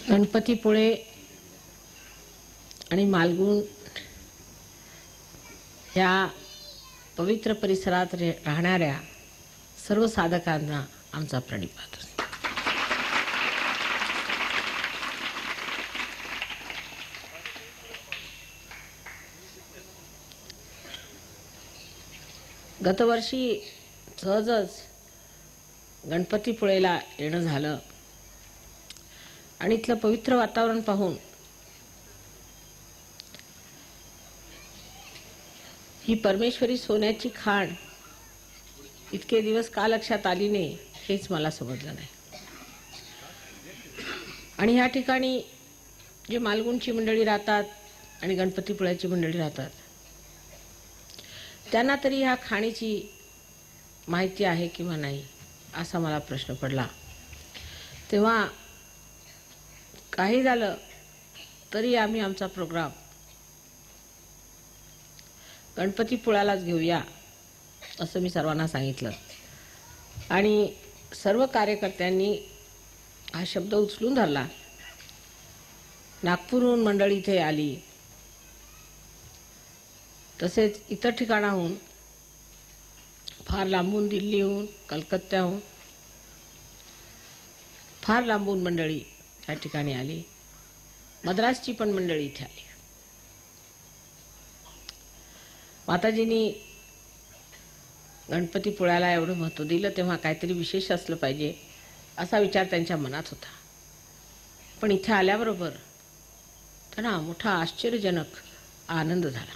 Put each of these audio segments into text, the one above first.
गणपतीपुळे आणि मालगुण या पवित्र परिसरात राहणाऱ्या सर्व साधकांना आमचा प्रणिपात. गतवर्षी सहजच गणपतीपुळेला येणं झालं आणि इथलं पवित्र वातावरण पाहून ही परमेश्वरी सोन्याची खाण इतके दिवस का लक्षात आली नाही हेच मला समजलं नाही. आणि ह्या ठिकाणी जे मालगुणची मंडळी राहतात आणि गणपतीपुळ्याची मंडळी राहतात त्यांना तरी ह्या खाणीची माहिती आहे किंवा नाही असा मला प्रश्न पडला. तेव्हा काही झालं तरी आम्ही आमचा प्रोग्राम गणपतीपुळ्यालाच घेऊया असं मी सर्वांना सांगितलं आणि सर्व कार्यकर्त्यांनी हा शब्द उचलून धरला. नागपूरहून मंडळी इथे आली, तसेच इतर ठिकाणाहून, फार लांबून, दिल्लीहून, कलकत्त्याहून फार लांबून मंडळी या ठिकाणी आली. मद्रासची पण मंडळी इथे आली. माताजींनी गणपतीपुळ्याला एवढं महत्त्व दिलं तेव्हा काहीतरी विशेष असलं पाहिजे असा विचार त्यांच्या मनात होता. पण इथे आल्याबरोबर त्यांना मोठा आश्चर्यजनक आनंद झाला.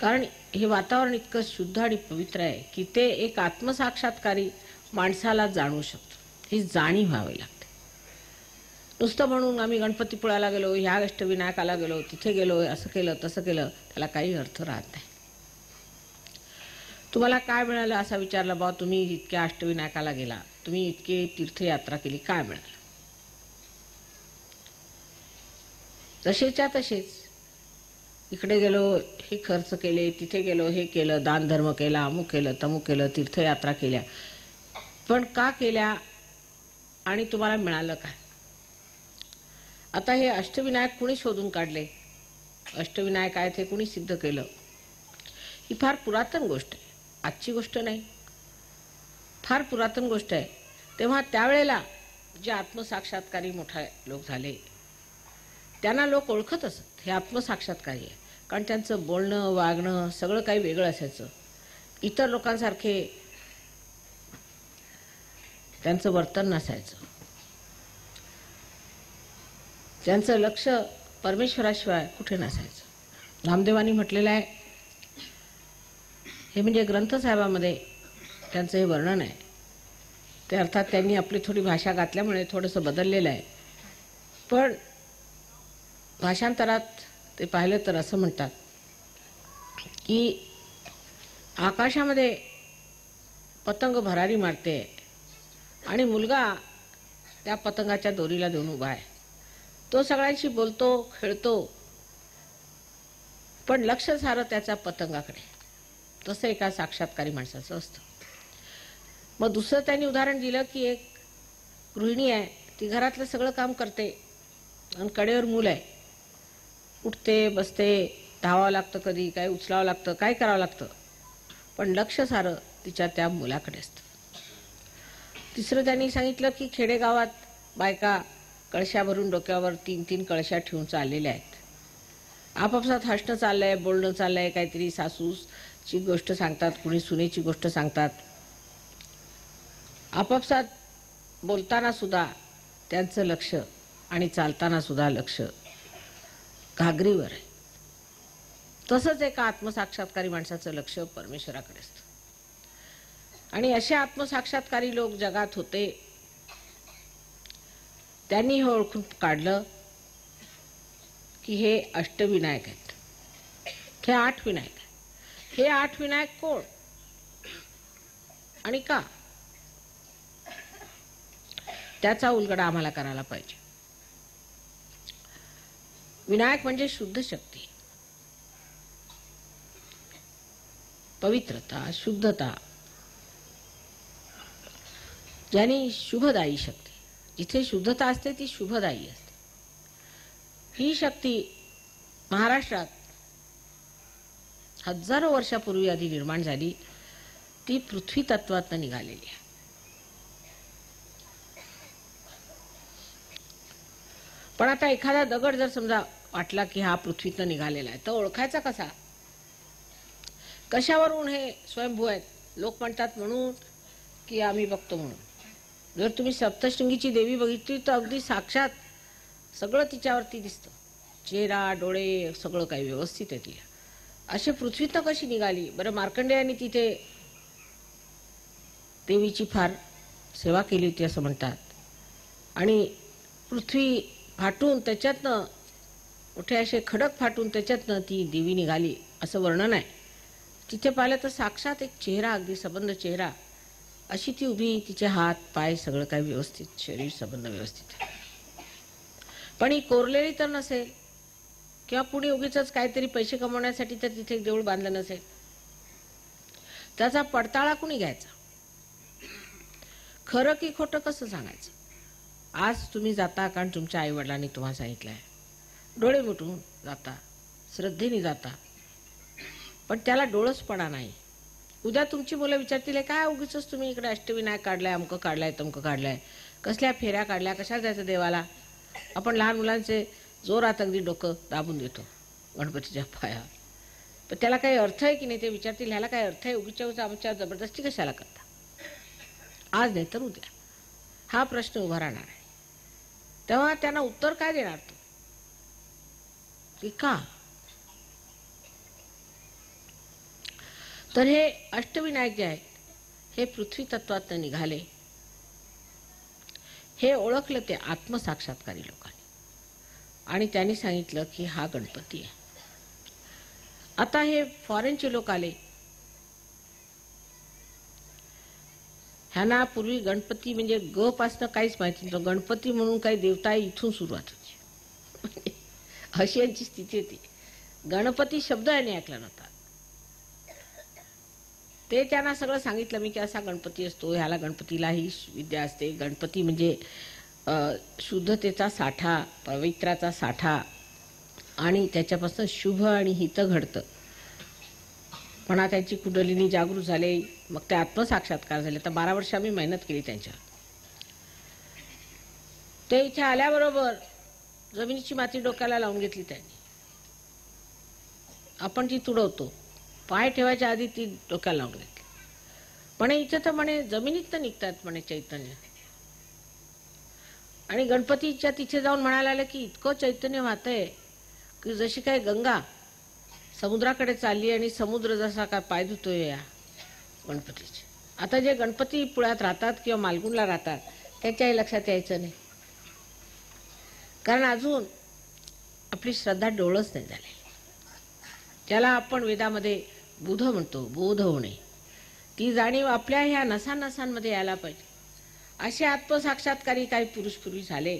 कारण हे वातावरण इतकं शुद्ध आणि पवित्र आहे की ते एक आत्मसाक्षात्कारी माणसाला जाणू शकतो. ही जाणीव व्हावी लागते. नुसतं म्हणून आम्ही गणपतीपुळ्याला गेलो, ह्या अष्टविनायकाला गेलो, तिथे गेलो, असं केलं तसं केलं, त्याला काही अर्थ राहत नाही. तुम्हाला काय मिळालं असा विचारला, बा तुम्ही इतक्या अष्टविनायकाला गेला, तुम्ही इतकी तीर्थयात्रा केली, काय मिळालं? तसेच्या तसेच इकडे गेलो, हे खर्च केले, तिथे गेलो, हे केलं, दान धर्म केला, अमुक केलं, तमुक केलं, तीर्थयात्रा केल्या, पण का केल्या आणि तुम्हाला मिळालं काय? आता हे अष्टविनायक कुणी शोधून काढले, अष्टविनायक आहेत हे कुणी सिद्ध केलं? ही फार पुरातन गोष्ट आहे, आजची गोष्ट नाही, फार पुरातन गोष्ट आहे. तेव्हा त्यावेळेला जे आत्मसाक्षात्कारी मोठे लोक झाले त्यांना लोक ओळखत असत हे आत्मसाक्षात्कारी आहे. कारण त्यांचं बोलणं, वागणं सगळं काही वेगळं असायचं. इतर लोकांसारखे त्यांचं वर्तन नसायचं. त्यांचं लक्ष परमेश्वराशिवाय कुठे नसायचं. नामदेवांनी म्हटलेलं आहे, हे म्हणजे ग्रंथसाहेबामध्ये त्यांचं हे वर्णन आहे. ते अर्थात त्यांनी आपली थोडी भाषा घातल्यामुळे थोडंसं बदललेलं आहे. पण भाषांतरात ते पाहिलं तर असं म्हणतात की आकाशामध्ये पतंग भरारी मारते आणि मुलगा त्या पतंगाच्या दोरीला देऊन उभा आहे. तो सगळ्यांशी बोलतो, खेळतो, पण लक्ष सारं त्याच्या पतंगाकडे. तसं एका साक्षात्कारी माणसाचं असतं. मग दुसरं त्यांनी उदाहरण दिलं की एक गृहिणी आहे, ती घरातलं सगळं काम करते आणि कडेवर मूल आहे, उठते, बसते, धावावं लागतं, कधी काय उचलावं लागतं, काय करावं लागतं, पण लक्ष सारं तिच्या त्या मुलाकडे असतं. तिसरं त्यांनी सांगितलं की खेडेगावात बायका कळशा भरून डोक्यावर 3-3 कळशा ठेवून चाललेल्या आहेत. आपापसात हसणं चाललंय, बोलणं चाललंय, काहीतरी सासूची गोष्ट सांगतात, कुणी सुनेची गोष्ट सांगतात. आपापसात बोलताना सुद्धा त्यांचं लक्ष आणि चालताना सुद्धा लक्ष घागरीवर आहे. तसंच एका आत्मसाक्षात्कारी माणसाचं लक्ष परमेश्वराकडे असतं. आणि असे आत्मसाक्षात्कारी लोक जगात होते. त्यांनी हे ओळखून काढलं की हे अष्टविनायक आहेत, हे 8 विनायक आहेत. हे 8 विनायक कोण आणि का, त्याचा उलगडा आम्हाला करायला पाहिजे. विनायक म्हणजे शुद्ध शक्ती, पवित्रता, शुद्धता, ज्यानी शुभदायी शक्ती, जिथे शुद्धता असते ती शुभदायी असते. ही शक्ती महाराष्ट्रात हजारो वर्षापूर्वी आधी निर्माण झाली. ती पृथ्वी तत्वातनं निघालेली आहे. पण आता एखादा दगड जर समजा वाटला की हा पृथ्वीतनं निघालेला आहे, तर ओळखायचा कसा? कशावरून हे स्वयंभू आहेत? लोक म्हणतात म्हणून की आम्ही बघतो म्हणून. जर तुम्ही सप्तशृंगीची देवी बघितली तर अगदी साक्षात सगळं तिच्यावरती दिसतं. चेहरा, डोळे, सगळं काही व्यवस्थित आहे तिला. अशी पृथ्वीतनं कशी निघाली? बरं, मार्कंडेयाने तिथे देवीची फार सेवा केली होती असं म्हणतात. आणि पृथ्वी फाटून त्याच्यातनं मोठे असे खडक फाटून त्याच्यातनं ती देवी निघाली असं वर्णन आहे. तिथे पाहिलं तर साक्षात एक चेहरा, अगदी सबंध चेहरा, अशी ती उभी, तिचे हात पाय सगळं काही व्यवस्थित, शरीर सबंध व्यवस्थित आहे. पण ही कोरलेली तर नसेल, किंवा कुणी उगीच काहीतरी पैसे कमवण्यासाठी तर तिथे देऊळ बांधलं नसेल. त्याचा पडताळा कुणी घ्यायचा? खरं की खोटं कसं सांगायचं? आज तुम्ही जाता कारण तुमच्या आईवडिलांनी तुम्हाला सांगितलं आहे, डोळे मिटून जाता, श्रद्धेने जाता, पण त्याला डोळसपणा नाही. उद्या तुमची मुलं विचारतील, काय उगीच तुम्ही इकडे अष्टविनायक काढलाय, अमकं काढलाय, तमकं काढलाय, कसल्या फेऱ्या काढल्या, कशा जायचं देवाला? आपण लहान मुलांचे जोरात अगदी डोकं दाबून देतो गणपतीच्या पायावर, पण त्याला काही अर्थ आहे की नाही ते विचारतील. ह्याला काय अर्थ आहे? उगीच्या आमच्या जबरदस्ती कशाला करता? आज नाही तर उद्या हा प्रश्न उभा राहणार आहे. तेव्हा त्यांना उत्तर काय देणार तो? की का? तर हे अष्टविनायक जे आहेत हे पृथ्वी तत्वातनं निघाले, हे ओळखलं ते आत्मसाक्षात्कारी लोकांनी. आणि त्यांनी सांगितलं की हा गणपती आहे. आता हे फॉरेनचे लोक आले, ह्यांना पूर्वी गणपती म्हणजे ग पासनं काहीच माहिती नव्हतं. गणपती म्हणून काही देवता इथून सुरुवात होती अशी यांची स्थिती होती. गणपती शब्द याने ऐकला नव्हता. ते त्यांना सगळं सांगितलं मी की असा गणपती असतो, ह्याला गणपतीला ही विद्या असते. गणपती म्हणजे शुद्धतेचा साठा, पवित्राचा साठा, आणि त्याच्यापासून शुभ आणि हित घडतं. म्हणा त्यांची कुंडलिनी जागृत झाले, मग ते आत्मसाक्षात्कार झाले. तर 12 वर्ष आम्ही मेहनत केली त्यांच्यावर. ते इथे आल्याबरोबर जमिनीची माती डोक्याला लावून घेतली त्यांनी. आपण ती तुडवतो, पाय ठेवायच्या आधी ती डोक्याला लावून घेतली. म्हणे इथं तर म्हणे जमिनीत तर निघतात म्हणे चैतन्य. आणि गणपतीच्या तिथे जाऊन म्हणायला आलं की इतकं चैतन्य वाहतंय की जशी काय गंगा समुद्राकडे चालली आणि समुद्र जसा काय पाय धुतोय या गणपतीचे. आता जे गणपती पुण्यात राहतात किंवा मालगुणला राहतात त्याच्याही लक्षात यायचं नाही, कारण अजून आपली श्रद्धा डोळच नाही झाली. त्याला आपण वेदामध्ये बुध म्हणतो, बोध होणे. ती जाणीव आपल्या ह्या नसांनसांमध्ये यायला पाहिजे. असे आत्मसाक्षात्कारी काही पुरुष पूर्वी झाले.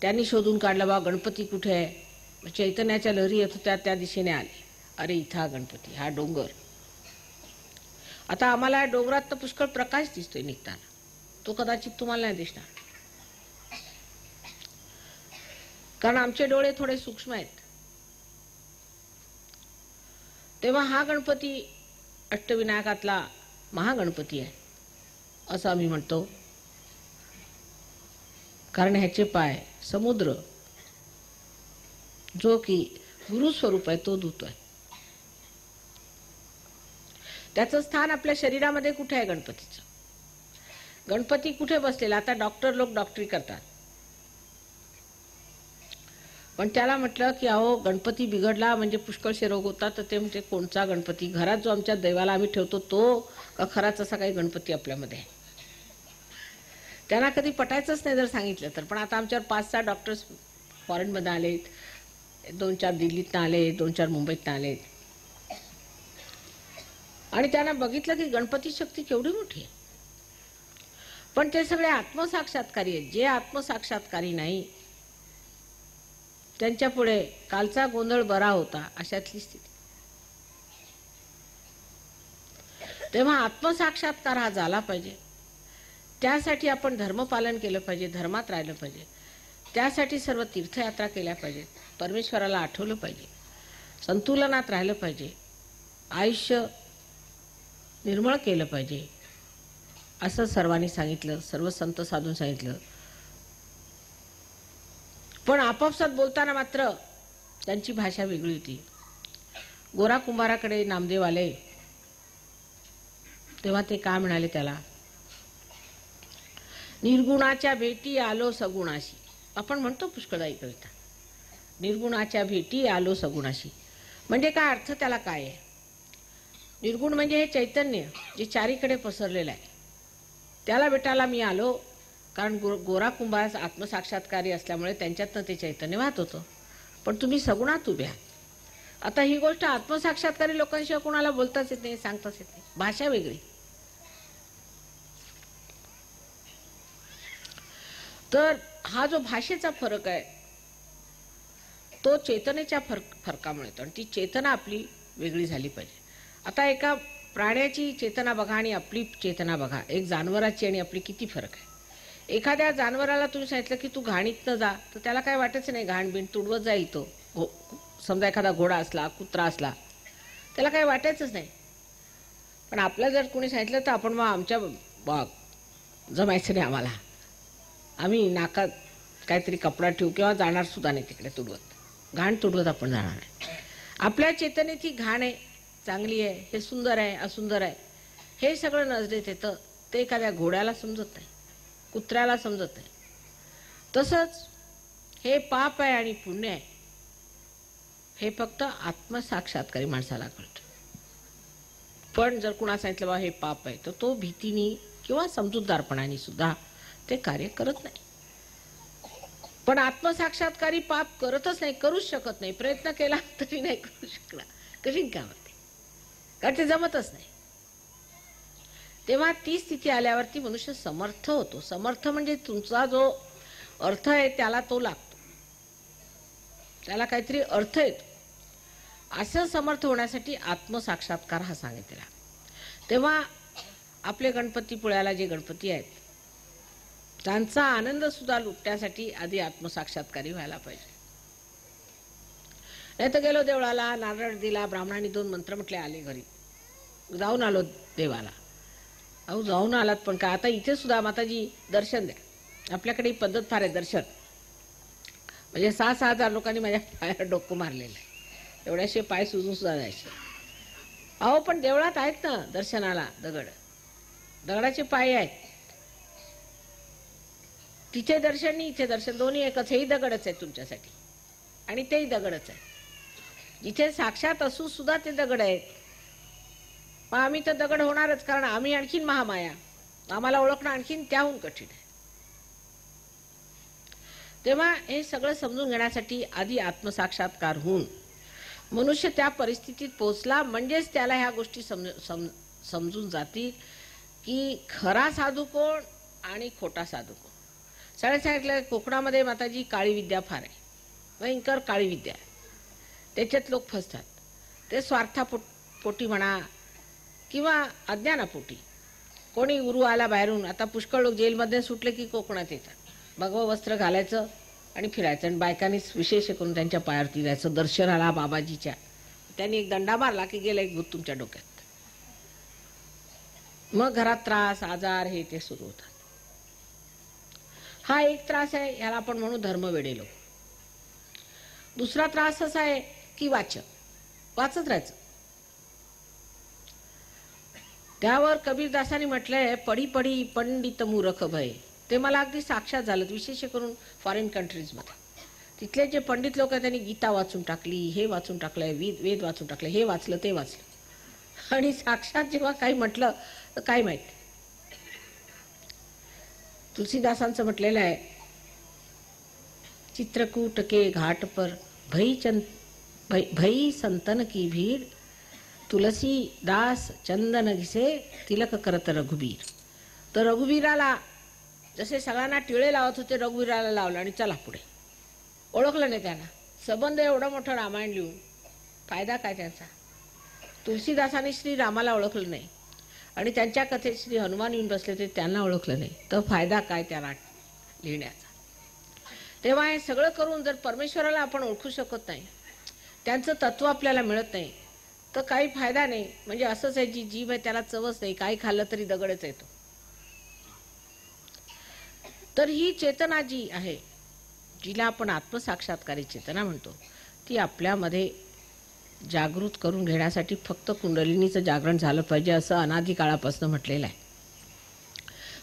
त्यांनी शोधून काढलं बा गणपती कुठे आहे. चैतन्याच्या लहरी येत होत्या त्या दिशेने आले. अरे इथं हा गणपती, हा डोंगर. आता आम्हाला डोंगरात तर पुष्कळ प्रकाश दिसतोय निघताना, तो कदाचित तुम्हाला नाही दिसणार, कारण आमचे डोळे थोडे सूक्ष्म आहेत. तेव्हा हा गणपती अष्टविनायकातला महागणपती आहे असं आम्ही म्हणतो, कारण ह्याचे पाय समुद्र जो की गुरुस्वरूप आहे तो धुतोय. त्याचं स्थान आपल्या शरीरामध्ये कुठे आहे गणपतीचं? गणपती कुठे बसलेला? आता डॉक्टर लोक डॉक्टरी करतात, पण त्याला म्हटलं की अहो गणपती बिघडला म्हणजे पुष्कळशे रोग होतात. तर ते म्हणजे कोणचा गणपती? घरात जो आमच्या देवाला आम्ही ठेवतो तो का खराच असा काही गणपती आपल्यामध्ये आहे? त्यांना कधी पटायचंच नाही जर सांगितलं तर. पण आता आमच्यावर 5-6 डॉक्टर्स फॉरेनमध्ये आलेत, 2-4 दिल्लीतनं आले, 2-4 मुंबईतनं आलेत, आणि त्यांना बघितलं की गणपती शक्ती केवढी मोठी आहे. पण ते सगळे आत्मसाक्षात्कारी आहेत. जे आत्मसाक्षात्कारी नाही त्यांच्या पुढे कालचा गोंधळ बरा होता अशातली स्थिती. तेव्हा आत्मसाक्षात्कार हा झाला पाहिजे. त्यासाठी आपण धर्मपालन केलं पाहिजे, धर्मात राहिलं पाहिजे. त्यासाठी सर्व तीर्थयात्रा केल्या पाहिजेत, परमेश्वराला आठवलं पाहिजे, संतुलनात राहिलं पाहिजे, आयुष्य निर्मळ केलं पाहिजे, असं सर्वांनी सांगितलं, सर्व संत साधून सांगितलं. पण आपापसात बोलताना मात्र त्यांची भाषा वेगळी होती. गोरा कुंभाराकडे नामदेव आले तेव्हा ते काय म्हणाले त्याला, निर्गुणाच्या भेटी आलो सगुणाशी. आपण म्हणतो पुष्कळदायी कविता, निर्गुणाच्या भेटी आलो सगुणाशी. म्हणजे काय अर्थ, त्याला काय आहे? निर्गुण म्हणजे हे चैतन्य जे चारीकडे पसरलेलं आहे, त्याला भेटायला मी आलो. कारण गोरा कुंभार आत्मसाक्षात्कारी असल्यामुळे त्यांच्यातनं ते चैतन्य वाहत होतं. पण तुम्ही सगुणात उभे आहात. आता ही गोष्ट आत्मसाक्षात्कारी लोकांशिवाय कोणाला बोलताच येत नाही, सांगताच येत नाही, भाषा वेगळी. तर हा जो भाषेचा फरक आहे तो चेतनेच्या फरकामुळे येतो, आणि ती चेतना आपली वेगळी झाली पाहिजे. आता एका प्राण्याची चेतना बघा आणि आपली चेतना बघा, एक जानवराची आणि आपली किती फरक आहे. एखाद्या जानवराला तुम्ही सांगितलं की तू घाणीतनं जा, तर त्याला काय वाटायचं नाही, घाण बिण तुडवत जाईल तो. समजा एखादा घोडा असला, कुत्रा असला, त्याला काय वाटायचंच नाही. पण आपल्याला जर कोणी सांगितलं तर आपण मग आमच्या जमायचं नाही आम्हाला, आम्ही नाकात काहीतरी कपडा ठेवू किंवा जाणार सुद्धा नाही तिकडे तुडवत, घाण तुडवत आपण जाणार नाही. आपल्या चेतनेत ही घाण आहे, चांगली आहे, हे सुंदर आहे, असुंदर आहे, हे सगळं नजरेत येतं. ते एखाद्या घोड्याला समजत नाही, कुत्र्याला समजत नाही. तसंच हे पाप आहे आणि पुण्य आहे हे फक्त आत्मसाक्षात्कारी माणसाला कळतं. पण जर कुणा सांगितलं बा हे पाप आहे, तर तो भीतीने किंवा समजूतदारपणाने सुद्धा ते कार्य करत नाही. पण आत्मसाक्षात्कारी पाप करतच नाही, करूच शकत नाही, प्रयत्न केला तरी नाही करू शकणार. कशी काय होते? कारण ते जमतच नाही. तेव्हा ती स्थिती आल्यावरती मनुष्य समर्थ होतो. समर्थ म्हणजे तुमचा जो अर्थ आहे त्याला तो लागतो, त्याला काहीतरी अर्थ येतो. असं समर्थ होण्यासाठी आत्मसाक्षात्कार हा सांगितलेला. तेव्हा आपले गणपतीपुळ्याला जे गणपती आहेत त्यांचा आनंद सुद्धा लुटण्यासाठी आधी आत्मसाक्षात्कारी व्हायला पाहिजे. नाही तर गेलो देवळाला, नारळ दिला, ब्राह्मणांनी 2 मंत्र म्हटले, आले घरी, जाऊन आलो देवाला. अहो जाऊन आलात पण का, आता इथे सुद्धा माताजी दर्शन द्या. आपल्याकडे ही पद्धत फार आहे दर्शन. म्हणजे 6,000 हजार लोकांनी माझ्या पायावर डोकं मारलेलं आहे, एवढ्याशे पाय सुजून सुद्धा जायचे. अहो पण देवळात आहेत ना दर्शनाला दगड, दगडाचे पाय आहेत. तिथे दर्शन नाही इथे दर्शन, दोन्ही एकच. हेही दगडच आहे तुमच्यासाठी आणि तेही दगडच आहे. जिथे साक्षात असू सुद्धा ते दगड आहेत. मग आम्ही तर दगड होणारच, कारण आम्ही आणखीन महामाया, आम्हाला ओळखणं आणखीन त्याहून कठीण आहे. तेव्हा हे सगळं समजून घेण्यासाठी आधी आत्मसाक्षात्कार होऊन मनुष्य त्या परिस्थितीत पोहोचला, म्हणजेच त्याला ह्या गोष्टी समजून जातील की खरा साधू कोण आणि खोटा साधू कोण. सगळ्या सांगितलं कोकणामध्ये माताजी काळी विद्या फार आहे, भयंकर काळी विद्या आहे. त्याच्यात लोक फसतात. ते स्वार्थापोटी म्हणा किंवा अज्ञानापोटी. कोणी गुरु आला बाहेरून, आता पुष्कळ लोक जेलमध्ये सुटले की कोकणात येतात, भगवं वस्त्र घालायचं आणि फिरायचं, आणि बायकांनीच विशेष करून त्यांच्या पायावरती जायचं. दर्शनाला बाबाजीच्या त्यांनी एक दंडा मारला की गेलं एक भूत तुमच्या डोक्यात. मग घरात त्रास, आजार हे ते सुरू होतात. हा एक त्रास आहे, ह्याला आपण म्हणू धर्म वेडे लोक. दुसरा त्रास असा आहे की वाचत राहायचं. त्यावर कबीरदासांनी म्हटलंय, पढी पढी पंडित मूर्ख भय. ते मला अगदी साक्षात झालं, विशेष करून फॉरेन कंट्रीजमध्ये. तिथले जे पंडित लोक आहेत त्यांनी गीता वाचून टाकली, हे वाचून टाकलंय, वेद वाचून टाकले, हे वाचलं ते वाचलं, आणि साक्षात जेव्हा काही म्हटलं तर काय माहिती. तुलसीदासांचं म्हटलेलं आहे, चित्रकूट के घाट पर भई संतन की भीड़, तुलसीदास चंदन घिसे तिलक करत रघुबीर. तर रघुबीराला जसे सगळ्यांना टिळे लावत होते, रघुबीराला लावलं आणि चला पुढे. ओळखलं नाही त्यांना. संबंध एवढं मोठं रामायण लिहून फायदा काय त्यांचा. तुलसीदासांनी श्री रामाला ओळखलं नाही. आणि त्यांच्या कथेत श्री हनुमान येऊन बसले ते त्यांना ओळखलं नाही, तर फायदा काय त्या लिहिण्याचा. तेव्हा हे सगळं करून जर परमेश्वराला आपण ओळखू शकत नाही, त्यांचं तत्व आपल्याला मिळत नाही, तर काही फायदा नाही. म्हणजे असंच आहे, जी जीभ आहे त्याला चवच नाही, काही खाल्लं तरी दगडच येतो. तर ही चेतना जी आहे, जिला आपण आत्मसाक्षात्कारी चेतना म्हणतो, ती आपल्यामध्ये जागृत करून घेण्यासाठी फक्त कुंडलिनीचं जागरण झालं पाहिजे असं अनादी काळापासून म्हटलेलं आहे.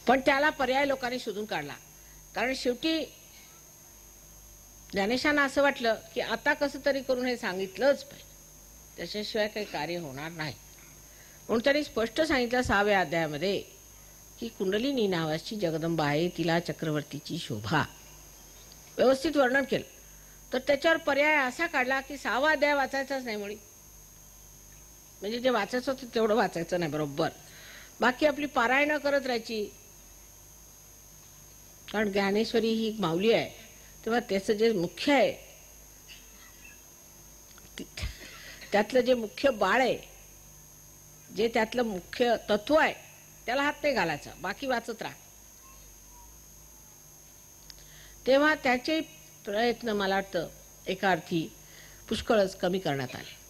पण त्याला पर्याय लोकांनी शोधून काढला. कारण शेवटी ज्ञानेशांना असं वाटलं की आता कसं तरी करून हे सांगितलंच पाहिजे, त्याच्याशिवाय काही कार्य होणार नाही. म्हणून त्यांनी स्पष्ट सांगितलं 6व्या अध्यायामध्ये की कुंडलिनी नावाची जगदंबा आहे, तिला चक्रवर्तीची शोभा, व्यवस्थित वर्णन केलं. तर त्याच्यावर पर्याय असा काढला की 6वा अध्याय वाचायचाच नाही मुळी. म्हणजे जे वाचायचं होतं तेवढं वाचायचं नाही बरोबर, बाकी आपली पारायण करत राहायची. कारण ज्ञानेश्वरी ही माऊली आहे, तेव्हा त्याचं जे मुख्य आहे, त्यातलं जे मुख्य बाळ आहे, जे त्यातलं मुख्य तत्व आहे, त्याला हात नाही घालायचा, बाकी वाचत राहा. तेव्हा त्याचे प्रयत्न मला वाटतं एका अर्थी पुष्कळच कमी करण्यात आले.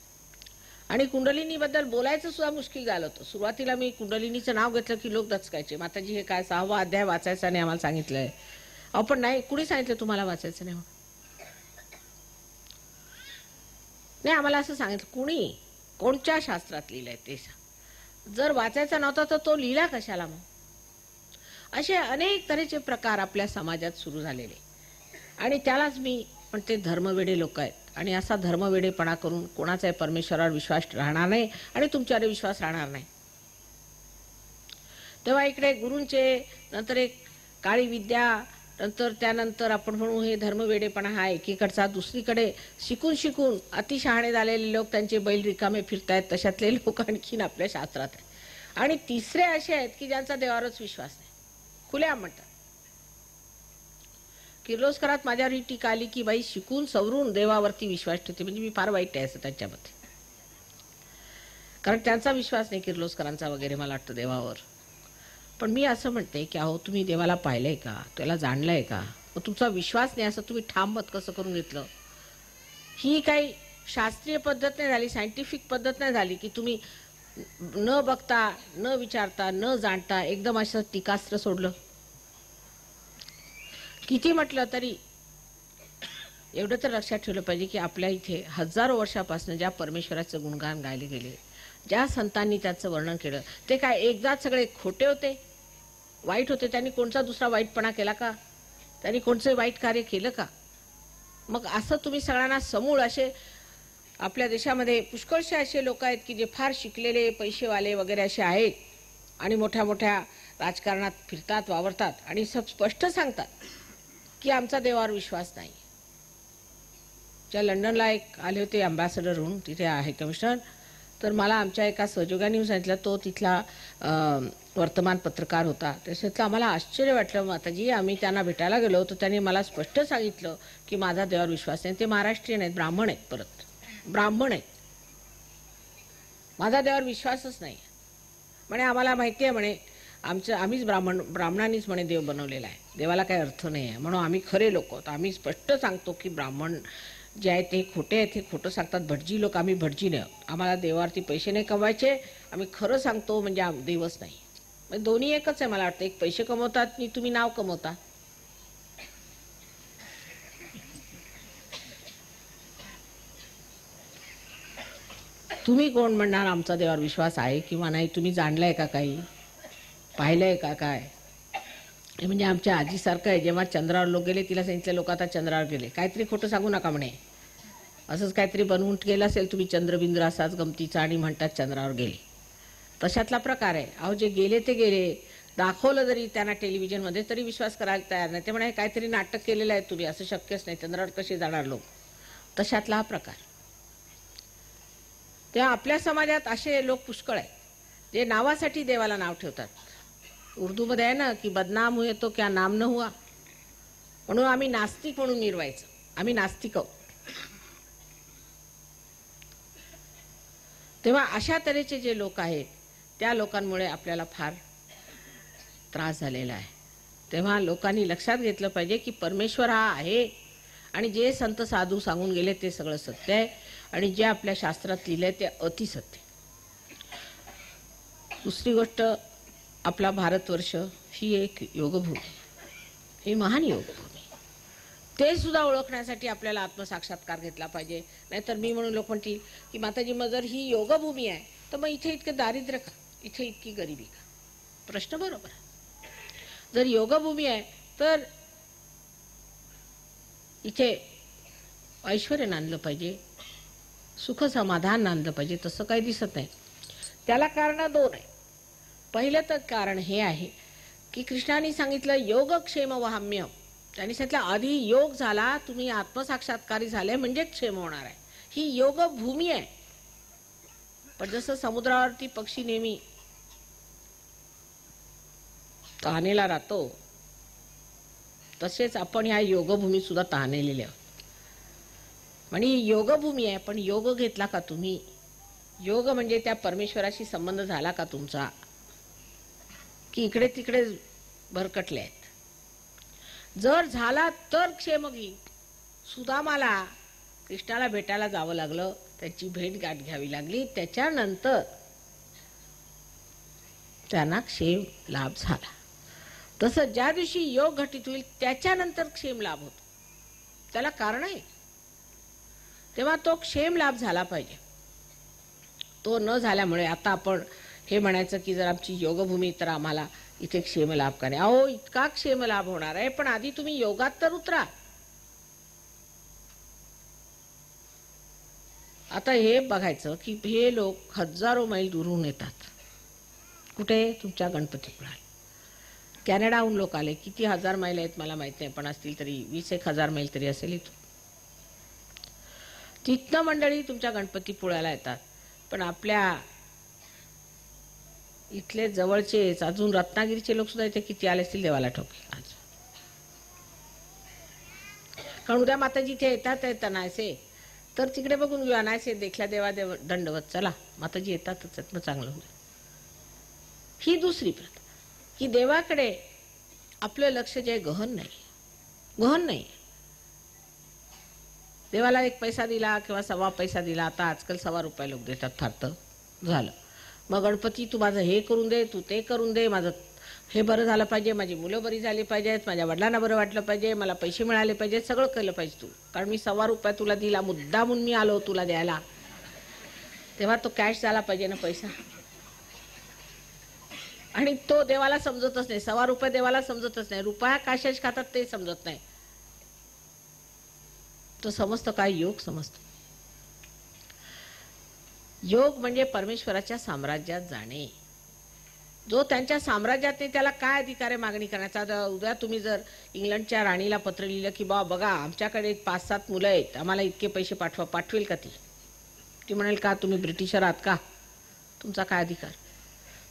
आणि कुंडलिनीबद्दल बोलायचं सुद्धा मुश्किल झालं होतं. सुरुवातीला मी कुंडलिनीचं नाव घेतलं की लोक दचकायचे, माताजी हे काय 6वा अध्याय वाचायचा नाही आम्हाला सांगितलंय. आपण नाही, कुणी सांगितलं तुम्हाला वाचायचं नाही? नाही, आम्हाला असं सांगितलं. कुणी कोणत्या शास्त्रात लिहिलंय ते सांग. जर वाचायचा नव्हता तर तो लिहिला कशाला मग? असे अनेक तऱ्हेचे प्रकार आपल्या समाजात सुरू झालेले, आणि त्यालाच मी म्हणते धर्मवेडे लोक आहेत. आणि असा धर्मवेडेपणा करून कोणाचाही परमेश्वरावर विश्वास राहणार नाही आणि तुमच्यावर विश्वास राहणार नाही. तेव्हा इकडे गुरूंचे, नंतर एक काळी विद्या, नंतर त्यानंतर आपण म्हणू हे धर्मवेडेपणा हा एकीकडचा. दुसरीकडे शिकून शिकून अतिशहाणे झालेले लोक, त्यांचे बैल रिकामे फिरतायत, तशातले लोक आणखीन आपल्या शास्त्रात आहेत. आणि तिसरे असे आहेत की ज्यांचा देवावरच विश्वास नाही, खुल्या म्हणतात. किर्लोस्करात माझ्यावर ही टीका आली की बाई शिकून सवरून देवावरती विश्वास ठेवते, म्हणजे मी फार वाईट आहे असं त्यांच्यामध्ये. कारण त्यांचा विश्वास नाही किर्लोस्करांचा वगैरे मला वाटतं देवावर. पण मी असं म्हणते की अहो तुम्ही देवाला पाहिलंय का, त्याला जाणलंय का? मग तुमचा विश्वास नाही असं तुम्ही ठाम मत कसं करून घेतलं? ही काही शास्त्रीय पद्धत नाही झाली, सायंटिफिक पद्धत नाही झाली की तुम्ही न बघता, न विचारता, न जाणता एकदम असं टीकास्त्र सोडलं. किती म्हटलं तरी एवढं तर लक्षात ठेवलं पाहिजे की आपल्या इथे हजारो वर्षापासून ज्या परमेश्वराचं गुणगान गायले गेले, ज्या संतांनी त्याचं वर्णन केलं, ते काय एकदाच सगळे खोटे होते, वाईट होते? त्यांनी कोणता दुसरा वाईटपणा केला का? त्यांनी कोणतं वाईट कार्य केलं का? मग असं तुम्ही सगळ्यांना समूळ असे आपल्या देशामध्ये पुष्कळसे असे लोक आहेत की जे फार शिकलेले, पैसेवाले वगैरे असे आहेत आणि मोठ्या मोठ्या राजकारणात फिरतात, वावरतात आणि सब स्पष्ट सांगतात की आमचा देवावर विश्वास नाही. ज्या लंडनला एक आले होते अँबॅसेडर म्हणून, तिथे आहे कमिशनर, तर मला आमच्या एका सहयोगाने सांगितलं, तो तिथला वर्तमानपत्रकार होता, त्याच्यातलं आम्हाला आश्चर्य वाटलं. माताजी आम्ही त्यांना भेटायला गेलो तर त्यांनी मला स्पष्ट सांगितलं की माझा देवावर विश्वास नाही. ते महाराष्ट्रीयन आहेत, ब्राह्मण आहेत, परत ब्राह्मण आहेत. माझा देवावर विश्वासच नाही म्हणे. आम्हाला माहिती आहे म्हणे, आम्हीच ब्राह्मणांनीच म्हणे देव बनवलेला आहे, देवाला काही अर्थ नाही आहे, म्हणून आम्ही खरे लोक आहोत. आम्ही स्पष्ट सांगतो की ब्राह्मण जे आहेत ते खोटे आहेत, हे खोटं सांगतात. भटजी लोक आम्ही भटजी नाही आहोत, आम्हाला देवावरती पैसे नाही कमवायचे, आम्ही खरं सांगतो म्हणजे देवच नाही. म्हणजे दोन्ही एकच आहे मला वाटतं. एक पैसे कमवतात आणि तुम्ही नाव कमवता. तुम्ही कोण म्हणणार आमचा देवावर विश्वास आहे किंवा नाही? तुम्ही जाणलंय का, काही पाहिलंय का? काय म्हणजे आमच्या आजीसारखं आहे, जेव्हा चंद्रावर लोक गेले तिला सांगितलं लोक आता चंद्रावर गेले, काहीतरी खोटं सांगू नका म्हणे. असंच काहीतरी बनवून गेलं असेल तुम्ही चंद्रबिंद्र असाच गमतीचा आणि म्हणतात चंद्रावर गेले. तशातला प्रकार आहे. अहो जे गेले ते गेले, दाखवलं जरी त्यांना टेलिव्हिजनमध्ये तरी विश्वास करायला तयार नाही. ते म्हणे काहीतरी नाटक केलेलं आहे तुम्ही, असं शक्यच नाही, चंद्रावर कसे जाणार लोक? तशातला हा प्रकार. तेव्हा आपल्या समाजात असे लोक पुष्कळ आहेत जे नावासाठी देवाला नाव ठेवतात. उर्दूमध्ये आहे ना की बदनाम हुए तो क्या नाम न हुआ, म्हणून आम्ही नास्तिक म्हणून मिरवायचं, आम्ही नास्तिक आहोत. तेव्हा अशा तऱ्हेचे जे लोक आहेत त्या लोकांमुळे आपल्याला फार त्रास झालेला आहे. तेव्हा लोकांनी लक्षात घेतलं पाहिजे की परमेश्वर हा आहे आणि जे संत साधू सांगून गेले ते सगळं सत्य आहे आणि जे आपल्या शास्त्रात लिहिलं आहे ते अतिसत्य. दुसरी गोष्ट, आपला भारतवर्ष ही एक योगभूमी, ही महान योगभूमी. ते सुद्धा ओळखण्यासाठी आपल्याला आत्मसाक्षात्कार घेतला पाहिजे. नाहीतर मी म्हणून लोक म्हणतील की माताजी मग जर ही योगभूमी आहे तर मग इथे इतकं दारिद्र्य का, इथे इतकी गरिबी का? प्रश्न बरोबर आहे. जर योगभूमी आहे तर इथे ऐश्वर्य नांदलं पाहिजे, सुख समाधान नांदलं पाहिजे. तसं काही दिसत नाही. त्याला कारण दोन आहे. पहिलं तर कारण हे आहे की कृष्णाने सांगितलं योगक्षेम वहाम्य. त्यांनी सांगितलं आधी योग झाला, तुम्ही आत्मसाक्षात्कारी झाले म्हणजे क्षेम होणार आहे. ही योगभूमी आहे. पण जसं समुद्रावरती पक्षी नेहमी तहानेला राहतो तसेच आपण ह्या योगभूमी सुद्धा तहानेलेले आहोत. म्हणजे ही योगभूमी आहे, पण योग घेतला का तुम्ही? योग म्हणजे त्या परमेश्वराशी संबंध झाला का तुमचा, की इकडे तिकडे भरकटले आहेत? जर झाला तर क्षेम घे. सुदामाला कृष्णाला भेटायला जावं लागलं, त्याची भेट गाठ घ्यावी लागली, त्याच्यानंतर त्यांना क्षेम लाभ झाला. तसं ज्या दिवशी योग घटित होईल त्याच्यानंतर क्षेम लाभ होतो. त्याला कारण आहे. तेव्हा तो क्षेम लाभ झाला पाहिजे. तो न झाल्यामुळे आता आपण हे म्हणायचं की जर आमची योगभूमी तर आम्हाला इथे क्षेम लाभ का नाही? अहो, इतका क्षेम लाभ होणार आहे, पण आधी तुम्ही योगात तर उतरा. आता हे बघायचं की हे लोक हजारो मैल दूरून येतात. कुठे? तुमच्या गणपतीपुळ्याला. कॅनडाहून लोक आले. किती हजार मैल आहेत मला माहित नाही, पण असतील तरी 20,000 मैल तरी असेल इथून. तिथनं मंडळी तुमच्या गणपतीपुळ्याला येतात. पण आपल्या इथले जवळचेच अजून रत्नागिरीचे लोक सुद्धा इथे किती आले असतील देवाला ठोके आज. कारण उद्या माताजी इथे येतात नायसे तर तिकडे बघून घेऊया. नायसे देखल्या देवा देव दंडवत, चला माताजी येतातच, मग चांगलं होईल. ही दुसरी प्रथा की देवाकडे आपलं लक्ष जे गहन नाही. देवाला 1 पैसा दिला किंवा 1.25 पैसा दिला, आता आजकाल 1.25 रुपये लोक देतात, फार तर झालं. मग गणपती तू माझं हे करून दे, तू ते करून दे, माझं हे बरं झालं पाहिजे, माझी मुलं बरी झाली पाहिजेत, माझ्या वडिलांना बरं वाटलं पाहिजे, मला पैसे मिळाले पाहिजे, सगळं केलं पाहिजे तू. कारण मी 1.25 रुपये तुला दिला, मुद्दामून मी आलो तुला द्यायला, तेव्हा तो कॅश झाला पाहिजे ना पैसा. आणि तो देवाला समजतच नाही. 1.25 रुपये देवाला समजतच नाही. रुपया काशाच खातात ते समजत नाही. तो समजतं काय? योग समजतो. योग म्हणजे परमेश्वराच्या साम्राज्यात जाणे. जो त्यांच्या साम्राज्यात नाही त्याला काय अधिकार आहे मागणी करण्याचा? उद्या तुम्ही जर इंग्लंडच्या राणीला पत्र लिहिलं की बघा आमच्याकडे 5-7 मुलं आहेत, आम्हाला इतके पैसे पाठवा, पाठवेल का ती? ती म्हणेल का तुम्ही ब्रिटिशर आहात का? तुमचा काय अधिकार?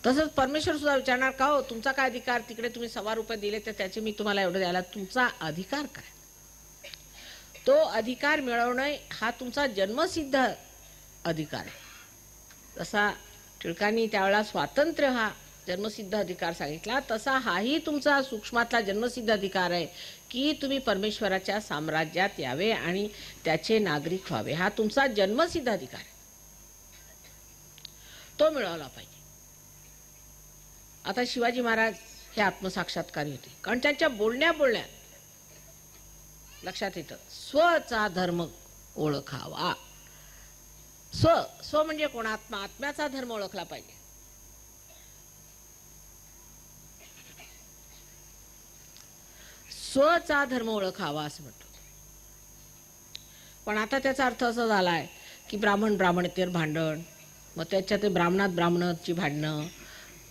तसंच परमेश्वर सुद्धा विचारणार का हो तुमचा काय अधिकार? तिकडे तुम्ही 1.25 रुपये दिले तर त्याचे मी तुम्हाला एवढं द्यायला, तुमचा अधिकार काय? तो अधिकार मिळवणे हा तुमचा जन्मसिद्ध अधिकार आहे. तसा टिळकांनी त्यावेळेला स्वातंत्र्य हा जन्मसिद्ध अधिकार सांगितला, तसा हाही तुमचा सूक्ष्मातला जन्मसिद्ध अधिकार आहे की तुम्ही परमेश्वराच्या साम्राज्यात यावे आणि त्याचे नागरिक व्हावे. हा तुमचा जन्मसिद्ध अधिकार आहे, तो मिळवला पाहिजे. आता शिवाजी महाराज हे आत्मसाक्षात्कारी होते, कारण त्यांच्या बोलण्यात लक्षात येतं स्वचा धर्म ओळखावा. स्व म्हणजे कोण? आत्म्याचा धर्म ओळखला पाहिजे. स्वचा धर्म ओळखावा असं म्हणतो. पण आता त्याचा अर्थ असा झालाय की ब्राह्मणतेर भांडण, मग त्याच्यात ब्राह्मणाची भांडणं,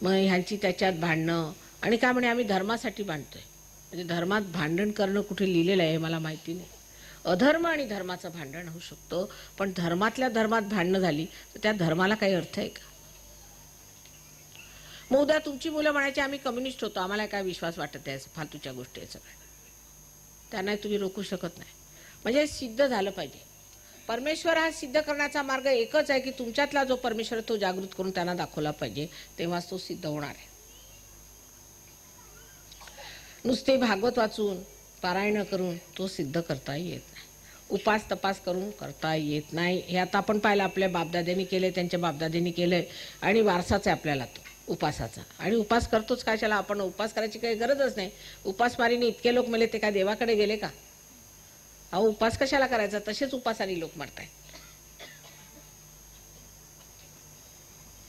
मग ह्यांची त्याच्यात भांडणं, आणि काय म्हणे आम्ही धर्मासाठी भांडतोय. म्हणजे धर्मात भांडण करणं कुठे लिहिलेलं आहे मला माहिती नाही. अधर्म आणि धर्माचं भांडण होऊ शकतो, पण धर्मातल्या धर्मात भांडणं झाली तर त्या धर्माला काही अर्थ आहे का? मग उद्या तुमची मुलं म्हणायची आम्ही कम्युनिस्ट होतो, आम्हाला काय विश्वास वाटत आहे, फालतूच्या गोष्टी आहे सगळ्या, त्यांना तुम्ही रोखू शकत नाही. म्हणजे सिद्ध झालं पाहिजे. परमेश्वर हा सिद्ध करण्याचा मार्ग एकच आहे की तुमच्यातला जो परमेश्वर तो जागृत करून त्यांना दाखवला पाहिजे, तेव्हाच तो सिद्ध होणार आहे. नुसते भागवत वाचून पारायण करून तो सिद्ध करता येत नाही. उपास तपास करून करता येत नाही. हे आता आपण पाहिलं, आपल्या बापदाद्यांनी केले, त्यांच्या बापदाद्यांनी केलंय आणि वारसाच आहे आपल्याला तो उपासाचा. आणि उपास करतोच कशाला आपण? उपास करायची काही गरजच नाही. उपासमारीने इतके लोक मेले, ते काय देवाकडे गेले का? अहो उपास कशाला करायचा? तसेच उपासाने लोक मरताय.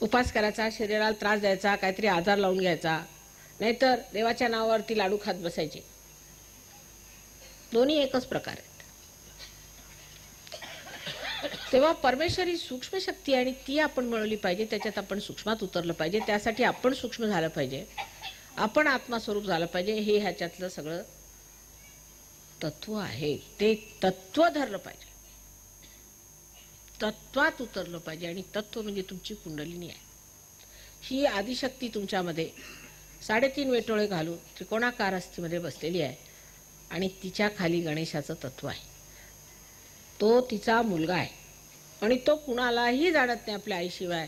उपास करायचा, शरीराला त्रास द्यायचा, काहीतरी आजार लावून घ्यायचा, नाहीतर देवाच्या नावावरती लाडू खात बसायचे. दोन्ही एकच प्रकार आहेत. तेव्हा परमेश्वर ही सूक्ष्म शक्ती आहे आणि ती आपण मिळवली पाहिजे. त्याच्यात आपण सूक्ष्मात उतरलं पाहिजे. त्यासाठी आपण सूक्ष्म झालं पाहिजे, आपण आत्मास्वरूप झालं पाहिजे. हे ह्याच्यातलं सगळं तत्व आहे. ते तत्व धरलं पाहिजे, तत्वात उतरलं पाहिजे. आणि तत्व म्हणजे तुमची कुंडलिनी आहे. ही आदिशक्ती तुमच्यामध्ये 3.5 वेटोळे घालून त्रिकोणाकार अस्थीमध्ये बसलेली आहे आणि तिच्या खाली गणेशाचं तत्व आहे. तो तिचा मुलगा आहे आणि तो कुणालाही जाणत नाही आपल्या आईशिवाय.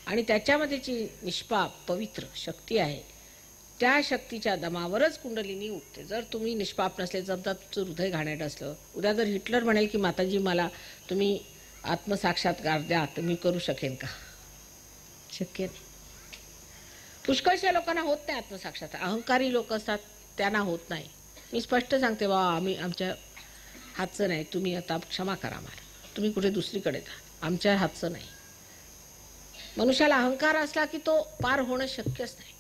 आणि त्याच्यामध्ये जी निष्पाप पवित्र शक्ती आहे, त्या शक्तीच्या दमावरच कुंडलिनी उठते. जर तुम्ही निष्पाप नसले, समजा तुमचं हृदय घाणेरडं असलं, उद्या जर हिटलर म्हणेल की माताजी मला तुम्ही आत्मसाक्षात्कार द्या, तर मी करू शकेन का? शक्य नाही. पुष्कळशा लोकांना होत नाही आत्मसाक्षात्कार. अहंकारी लोक असतात त्यांना होत नाही. मी स्पष्ट सांगते, बा आम्ही आमच्या हातचं नाही, तुम्ही आता क्षमा करा मला, तुम्ही कुठे दुसरीकडे जा, आमच्या हातचं नाही. मनुष्याला अहंकार असला की तो पार होणं शक्यच नाही.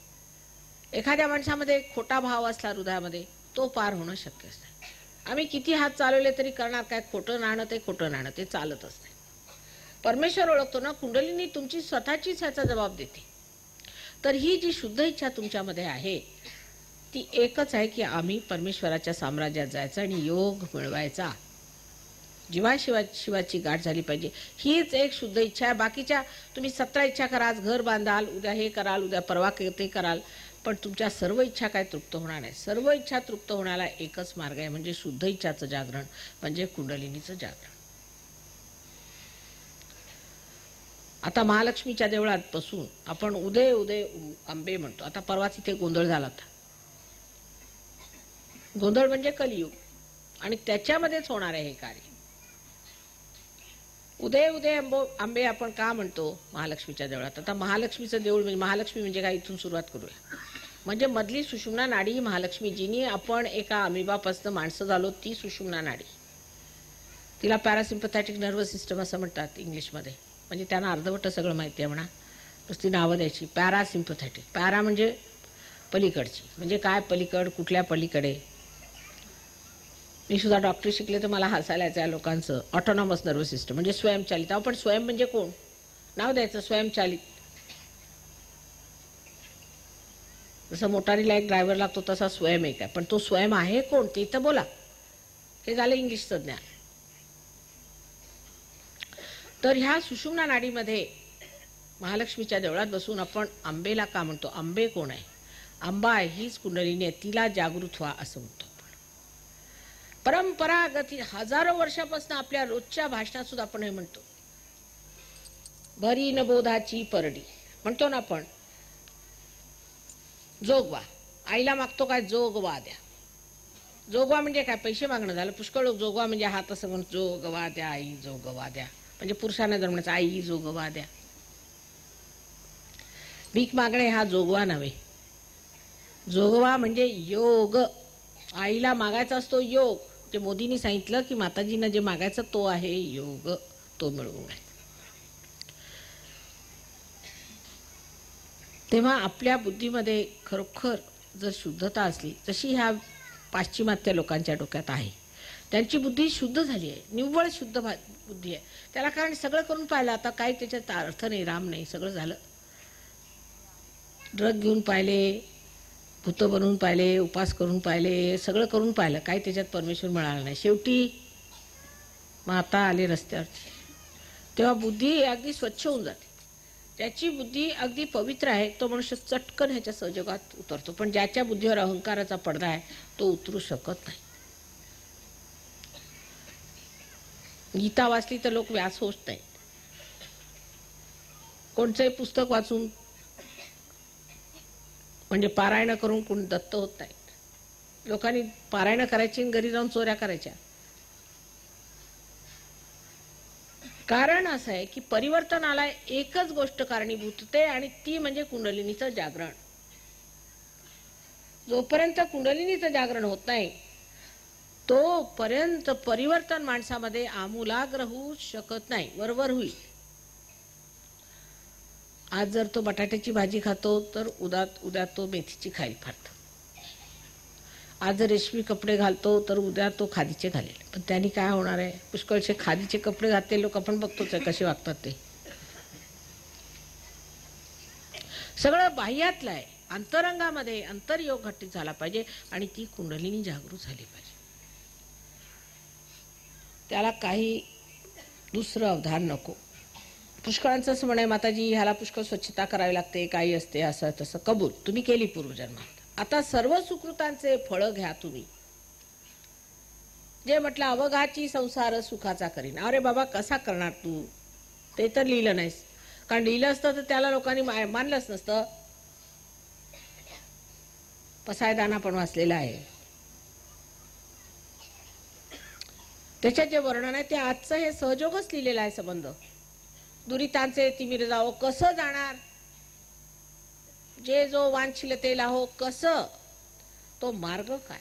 एखाद्या माणसामध्ये खोटा भाव असला हृदयामध्ये, तो पार होणं शक्यच नाही. आम्ही किती हात चालवले तरी करणार काय? खोटं नाणं ते खोटं नाणं, ते चालतच नाही. परमेश्वर ओळखतो ना, कुंडलिनी तुमची स्वतःचीच ह्याचा जबाब देते. तर ही जी शुद्ध इच्छा तुमच्यामध्ये आहे ती एकच आहे की आम्ही परमेश्वराच्या साम्राज्यात जायचं आणि योग मिळवायचा. शिवाची गाठ झाली पाहिजे, हीच एक शुद्ध इच्छा आहे. बाकीच्या तुम्ही 17 इच्छा करा, आज घर बांधाल, उद्या हे कराल, उद्या परवा ते कराल, पण तुमच्या सर्व इच्छा काय तृप्त होणार नाही. सर्व इच्छा तृप्त होण्याला एकच मार्ग आहे, म्हणजे शुद्ध इच्छाचं जागरण, म्हणजे कुंडलिनीचं जागरण. आता महालक्ष्मीच्या देवळात बसून आपण उदय उदय आंबे म्हणतो. आता परवाच इथे गोंधळ झाला होता. गोंधळ म्हणजे कलियुग आणि त्याच्यामध्येच होणार आहे हे कार्य. उदय उदय आंबे आपण का म्हणतो महालक्ष्मीच्या देवळात? आता महालक्ष्मीचं देऊळ म्हणजे महालक्ष्मी म्हणजे काय, इथून सुरुवात करूया. म्हणजे मधली सुषुम्ना नाडी महालक्ष्मी, जिनी आपण एका अमिबापासून माणसं झालो, ती सुषुम्ना नाडी. तिला पॅरासिम्पथॅटिक नर्वस सिस्टम असं म्हणतात इंग्लिशमध्ये. म्हणजे त्यांना अर्धवट सगळं माहिती आहे म्हणा, नुसती नावं द्यायची. पॅरासिम्पथॅटिक, पॅरा म्हणजे पलीकडची, म्हणजे काय पलीकड, कुठल्या पलीकडे. मी सुद्धा डॉक्टरी शिकले तर मला हसायला यायचं या लोकांचं. ऑटोनॉमस नर्वस सिस्टम म्हणजे स्वयंचालित. आपण स्वयं म्हणजे कोण? नाव द्यायचं स्वयंचालित. जसं मोटारीला एक ड्रायव्हर लागतो तसा स्वयं एक आहे, पण तो स्वयं आहे कोण ते तर बोला. हे झालं इंग्लिशचं ज्ञान. तर ह्या सुषुम्ना नाडीमध्ये महालक्ष्मीच्या देवळात बसून आपण आंबेला का म्हणतो? आंबे कोण आहे? आंबा आहे, हीच कुंडलिनी आहे, तिला जागृत व्हा असं म्हणतो आपण. परंपरागत हजारो वर्षापासून आपल्या रोजच्या भाषणात सुद्धा आपण हे म्हणतो. भरी न बोधाची परडी म्हणतो ना आपण. जोगवा, आईला मागतो काय? जोगवा द्या. जोगवा म्हणजे काय? पैसे मागणं झालं. पुष्कळ लोक जोगवा म्हणजे हात असं म्हणतो, जोगवा द्या आई, जोगवा द्या. म्हणजे पुरुषांना जर म्हणायचं आई जोगवा द्या. भीक मागणे हा जोगवा नव्हे. जोगवा म्हणजे योग. आईला मागायचा असतो योग. जे मोदींनी सांगितलं की माताजींना जे मागायचं तो आहे योग, तो मिळवून आहे. तेव्हा आपल्या बुद्धीमध्ये खरोखर जर शुद्धता असली, जशी ह्या पाश्चिमात्य लोकांच्या डोक्यात आहे, त्यांची बुद्धी शुद्ध झाली आहे, निव्वळ शुद्ध बुद्धी आहे. त्याला कारण सगळं करून पाहिलं. आता काही त्याच्यात अर्थ नाही, राम नाही, सगळं झालं. ड्रग घेऊन पाहिले, भूत बनवून पाहिले, उपास करून पाहिले, सगळं करून पाहिलं, काही त्याच्यात परमेश्वर मिळाला नाही. शेवटी मग आता आले रस्त्यावरती. तेव्हा बुद्धी अगदी स्वच्छ होऊन जाते. ज्याची बुद्धी अगदी पवित्र आहे तो मनुष्य चटकन ह्याच्या सहजगात उतरतो. पण ज्याच्या बुद्धीवर अहंकाराचा पडदा आहे तो उतरू शकत नाही. गीता वाचली तर लोक व्यास होत नाहीत. कोणतंही पुस्तक वाचून म्हणजे पारायण करून कोण दत्त होत नाहीत. लोकांनी पारायण करायची आणि घरी जाऊन चोऱ्या करायच्या. कारण असं आहे की परिवर्तनाला एकच गोष्ट कारणीभूत होते आणि ती म्हणजे कुंडलिनीचं जागरण. जोपर्यंत कुंडलिनीचं जागरण होत नाही तोपर्यंत परिवर्तन माणसामध्ये आमूलाग्र होऊ शकत नाही, वरवर होईल. आज जर तो बटाट्याची भाजी खातो तर उद्या तो मेथीची खाईल फारतो. आज जर रेशमी कपडे घालतो तर उद्या तो खादीचे घालेल. पण त्यांनी काय होणार आहे? पुष्कळसे खादीचे कपडे घातले लोक आपण बघतोच आहे कसे वागतात ते. सगळं बाह्यातलं आहे. अंतरंगामध्ये अंतर्योग घटित झाला पाहिजे आणि ती कुंडलिनी जागृत झाली पाहिजे. त्याला काही दुसरं अवधान नको. पुष्कळांचं असं म्हणे, माताजी ह्याला पुष्कळ स्वच्छता करावी लागते, काही असते, असं तसं. कबूल, तुम्ही केली पूर्वजन्मात. आता सर्व सुकृतांचे फळं घ्या तुम्ही. जे म्हटलं अवघाची संसार सुखाचा करीन. अरे बाबा कसा करणार तू? ते तर लिहिलं नाहीस. कारण लिहिलं असतं तर त्याला लोकांनी मानलंच नसतं. पसायदाना पण वाचलेला आहे. त्याच्यात जे वर्णन आहे ते आजचं हे सहजोगच लिहिलेलं आहे. संबंध दुरितांचे तिमिर जावो कसं जाणार? जे जो वांछिलतेला हो कसं? तो मार्ग काय?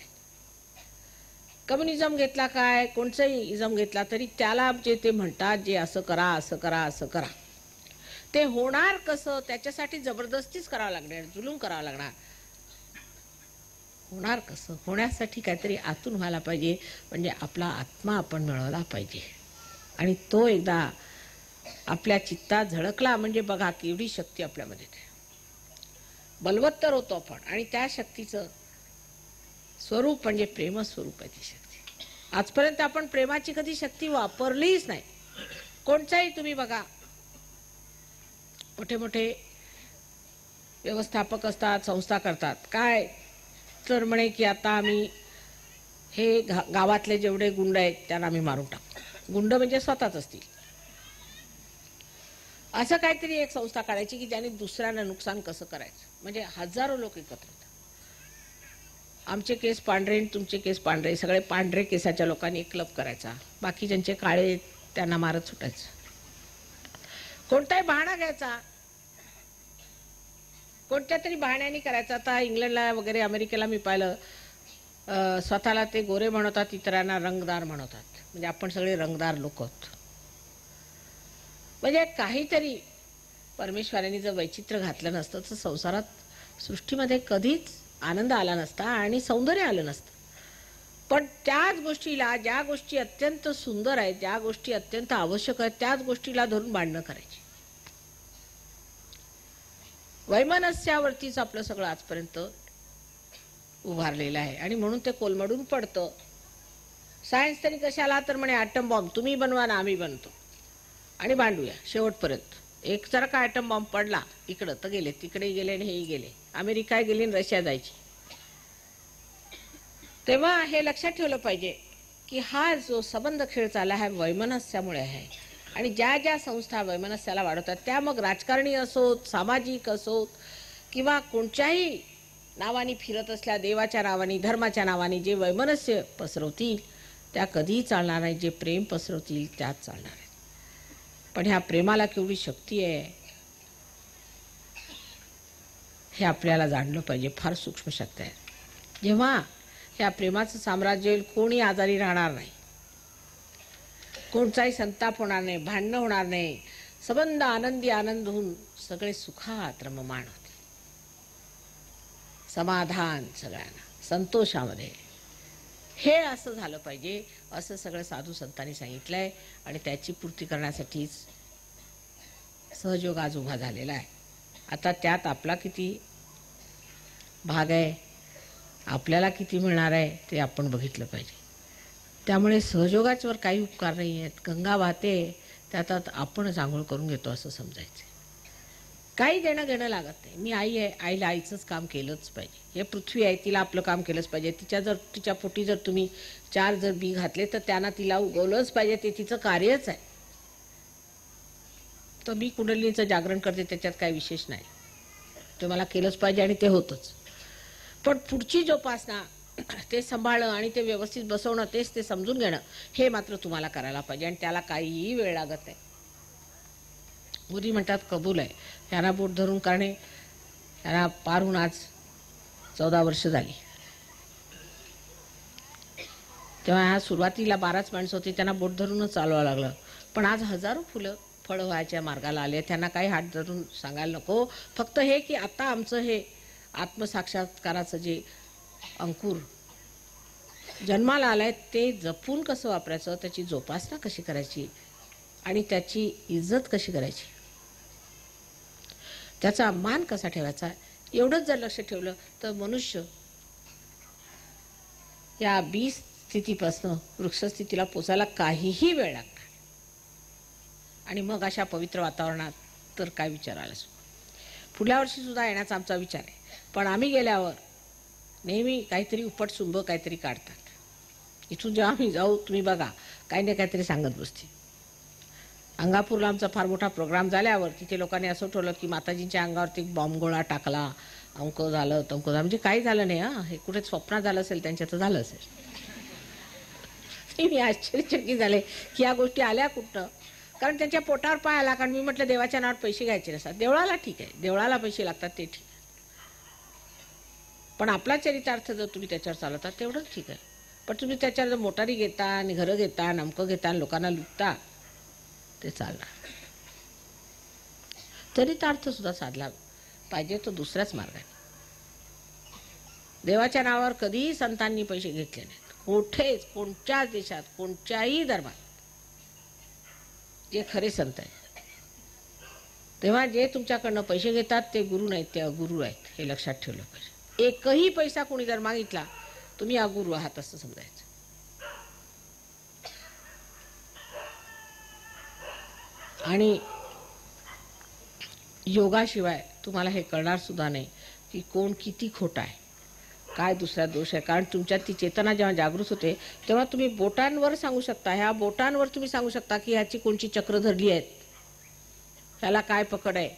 कम्युनिझम घेतला काय, कोणताही इझम घेतला तरी त्याला जे ते म्हणतात, जे असं करा असं करा असं करा, ते होणार कसं? त्याच्यासाठी जबरदस्तीच करावं लागणार, जुलूम करावं लागणार. होणार कसं? होण्यासाठी काहीतरी आतून व्हायला पाहिजे. म्हणजे आपला आत्मा आपण मिळवला पाहिजे. आणि तो एकदा आपल्या चित्तात झळकला म्हणजे बघा केवढी शक्ती आपल्यामध्ये बलवत्तर होतो आपण. आणि त्या शक्तीचं स्वरूप म्हणजे प्रेमस्वरूप आहे ती शक्ती. आजपर्यंत आपण प्रेमाची कधी शक्ती वापरलीच नाही. कोणताही तुम्ही बघा, मोठे मोठे व्यवस्थापक असतात, संस्था करतात, काय तर म्हणे की आता आम्ही हे गावातले जेवढे गुंड आहेत त्यांना आम्ही मारून टाकू. गुंड म्हणजे स्वतःच असतील. असं काहीतरी एक संस्था काढायची की ज्याने दुसऱ्यांना नुकसान कसं करायचं. म्हणजे हजारो लोक एकत्र येतात. आमचे केस पांढरे, तुमचे केस पांढरे, सगळे पांढरे केसाच्या लोकांनी एक क्लब करायचा. बाकी ज्यांचे काळे त्यांना मारत सुटायचं. कोणताही बहाणा घ्यायचा, कोणत्या तरी बहाण्याने करायचा. आता इंग्लंडला वगैरे अमेरिकेला मी पाहिलं, स्वतःला ते गोरे म्हणतात, इतरांना रंगदार म्हणतात. म्हणजे आपण सगळे रंगदार लोक आहोत. म्हणजे काहीतरी परमेश्वराने जर वैचित्र्य घातलं नसतं तर संसारात, सृष्टीमध्ये कधीच आनंद आला नसता आणि सौंदर्य आलं नसतं. पण त्याच गोष्टीला, ज्या गोष्टी अत्यंत सुंदर आहेत, ज्या गोष्टी अत्यंत आवश्यक आहेत, त्याच गोष्टीला धरून भांडणं करायची. वैमनस्यावरतीच आपलं सगळं आजपर्यंत उभारलेलं आहे आणि म्हणून ते कोलमडून पडतं. सायन्स तरी कशाला? तर म्हणे ॲटम बॉम्ब तुम्ही बनवा ना आम्ही बनतो आणि भांडूया शेवटपर्यंत. एक जर का ॲटम बॉम्ब पडला इकडं तर गेले, तिकडे गेले आणि हेही गेले. अमेरिका गेली आणि रशिया जायची. तेव्हा हे लक्षात ठेवलं पाहिजे की हा जो संबंध खेळ चालला आहे वैमनस्यामुळे आहे. आणि ज्या ज्या संस्था वैमनस्याला वाढवतात त्या मग राजकारणी असोत, सामाजिक असोत किंवा कोणत्याही नावाने फिरत असल्या, देवाच्या नावाने, धर्माच्या नावाने जे वैमनस्य पसरवतील त्या कधीही चालणार नाही. जे प्रेम पसरवतील त्याच चालणार आहेत. पण ह्या प्रेमाला केवढी शक्ती आहे हे आपल्याला जाणलं पाहिजे. फार सूक्ष्म शक्ती आहे. जेव्हा ह्या प्रेमाचं साम्राज्य येईल कोणी आजारी राहणार नाही, कोणताही संताप होणार नाही, भांडणं होणार नाही. संबंध आनंदी आनंद होऊन सगळे सुखात रममाण होते. समाधान सगळ्यांना, संतोषामध्ये. हे असं झालं पाहिजे असं सगळं साधू संतांनी सांगितलंय. आणि त्याची पूर्ती करण्यासाठीच सहयोग आज उभा झालेला आहे. आता त्यात आपला किती भाग आहे, आपल्याला किती मिळणार आहे ते आपण बघितलं पाहिजे. त्यामुळे सहयोगाच्यावर काही उपकार नाही आहेत. गंगा वाहते त्यात आपणच आंघोळ करून घेतो असं समजायचं. काही देणं घेणं लागत नाही. मी आई आहे, आईला आईचंच काम केलंच पाहिजे. हे पृथ्वी आहे, तिला आपलं काम केलंच पाहिजे. तिच्या पोटी जर तुम्ही 4 जर बी घातले तर त्यांना तिला उगवलंच पाहिजे. ते तिचं कार्यच आहे. तर मी कुंडलिनीचं जागरण करते, त्याच्यात काही विशेष नाही. ते मला केलंच पाहिजे आणि ते होतंच. पण पुढची जोपासना, ते सांभाळणं आणि ते व्यवस्थित बसवणं, तेच ते समजून घेणं, हे मात्र तुम्हाला करायला पाहिजे आणि त्याला काहीही वेळ लागत नाही. मोदी म्हणतात कबूल आहे. त्यांना बोट धरून करणे, त्यांना पार होऊन आज 14 वर्ष झाली. तेव्हा ह्या सुरुवातीला 12च माणसं होती, त्यांना बोट धरूनच चालवावं लागलं. पण आज हजारो फळं व्हायच्या मार्गाला आले. त्यांना काही हात धरून सांगायला नको. फक्त हे की आता आमचं हे आत्मसाक्षात्काराचं जे अंकुर जन्माला आलंय, ते जपून कसं वापरायचं, त्याची जोपासना कशी करायची आणि त्याची इज्जत कशी करायची, त्याचा मान कसा ठेवायचा, एवढंच जर लक्ष ठेवलं तर मनुष्य या बी स्थितीपासून वृक्षस्थितीला पोचायला काहीही वेळ लागणार. आणि मग अशा पवित्र वातावरणात तर काय विचारायलाच. पुढल्या वर्षी सुद्धा येण्याचा आमचा विचार आहे. पण आम्ही गेल्यावर नेहमी काहीतरी उपटसुंब काहीतरी काढतात. इथून जेव्हा आम्ही जाऊ, तुम्ही बघा, काही ना काहीतरी सांगत बसते. अंगापूरला आमचा फार मोठा प्रोग्राम झाल्यावर तिथे लोकांनी असं ठरवलं की माताजींच्या अंगावरती बॉम्बगोळा टाकला, अंक झालं तंक झालं. म्हणजे काही झालं नाही. हे कुठे स्वप्नात झालं असेल, त्यांच्या तर झालं असेल. मी आश्चर्यचकित झाले की या गोष्टी आल्या कुठं. कारण त्यांच्या पोटावर पाय आला. कारण मी म्हटलं देवाच्या नावावर पैसे घ्यायचे नसतात. देवळाला ठीक आहे, देवळाला पैसे लागतात ते ठीक आहे, पण आपला चरितार्थ जर तुम्ही त्याच्यावर चालवता तेवढंच ठीक आहे. पण तुम्ही त्याच्यावर जर मोटारी घेता आणि घरं घेता, नमकं घेता आणि लोकांना लुटता, ते चालणार. चरितार्थ सुद्धा साधला पाहिजे तो दुसऱ्याच मार्गाने. देवाच्या नावावर कधीही संतांनी पैसे घेतले नाहीत. कुठेच, कोणत्याच देशात, कोणत्याही धर्मात जे खरे संत आहेत, तेव्हा जे तुमच्याकडनं पैसे घेतात ते गुरु नाहीत, ते अगुरू आहेत. हे लक्षात ठेवलं पाहिजे. एकही पैसा कोणी जर मागितला, तुम्ही अगुरू आहात असं समजायचं. आणि योगाशिवाय तुम्हाला हे कळणार सुद्धा नाही की कोण किती खोटा आहे, काय दुसरा दोष आहे. कारण तुमच्यात ती चेतना जेव्हा जागृत होते, तेव्हा तुम्ही बोटांवर सांगू शकता. ह्या बोटांवर तुम्ही सांगू शकता की ह्याची कोणची चक्र धरली आहेत, ह्याला काय पकड आहे,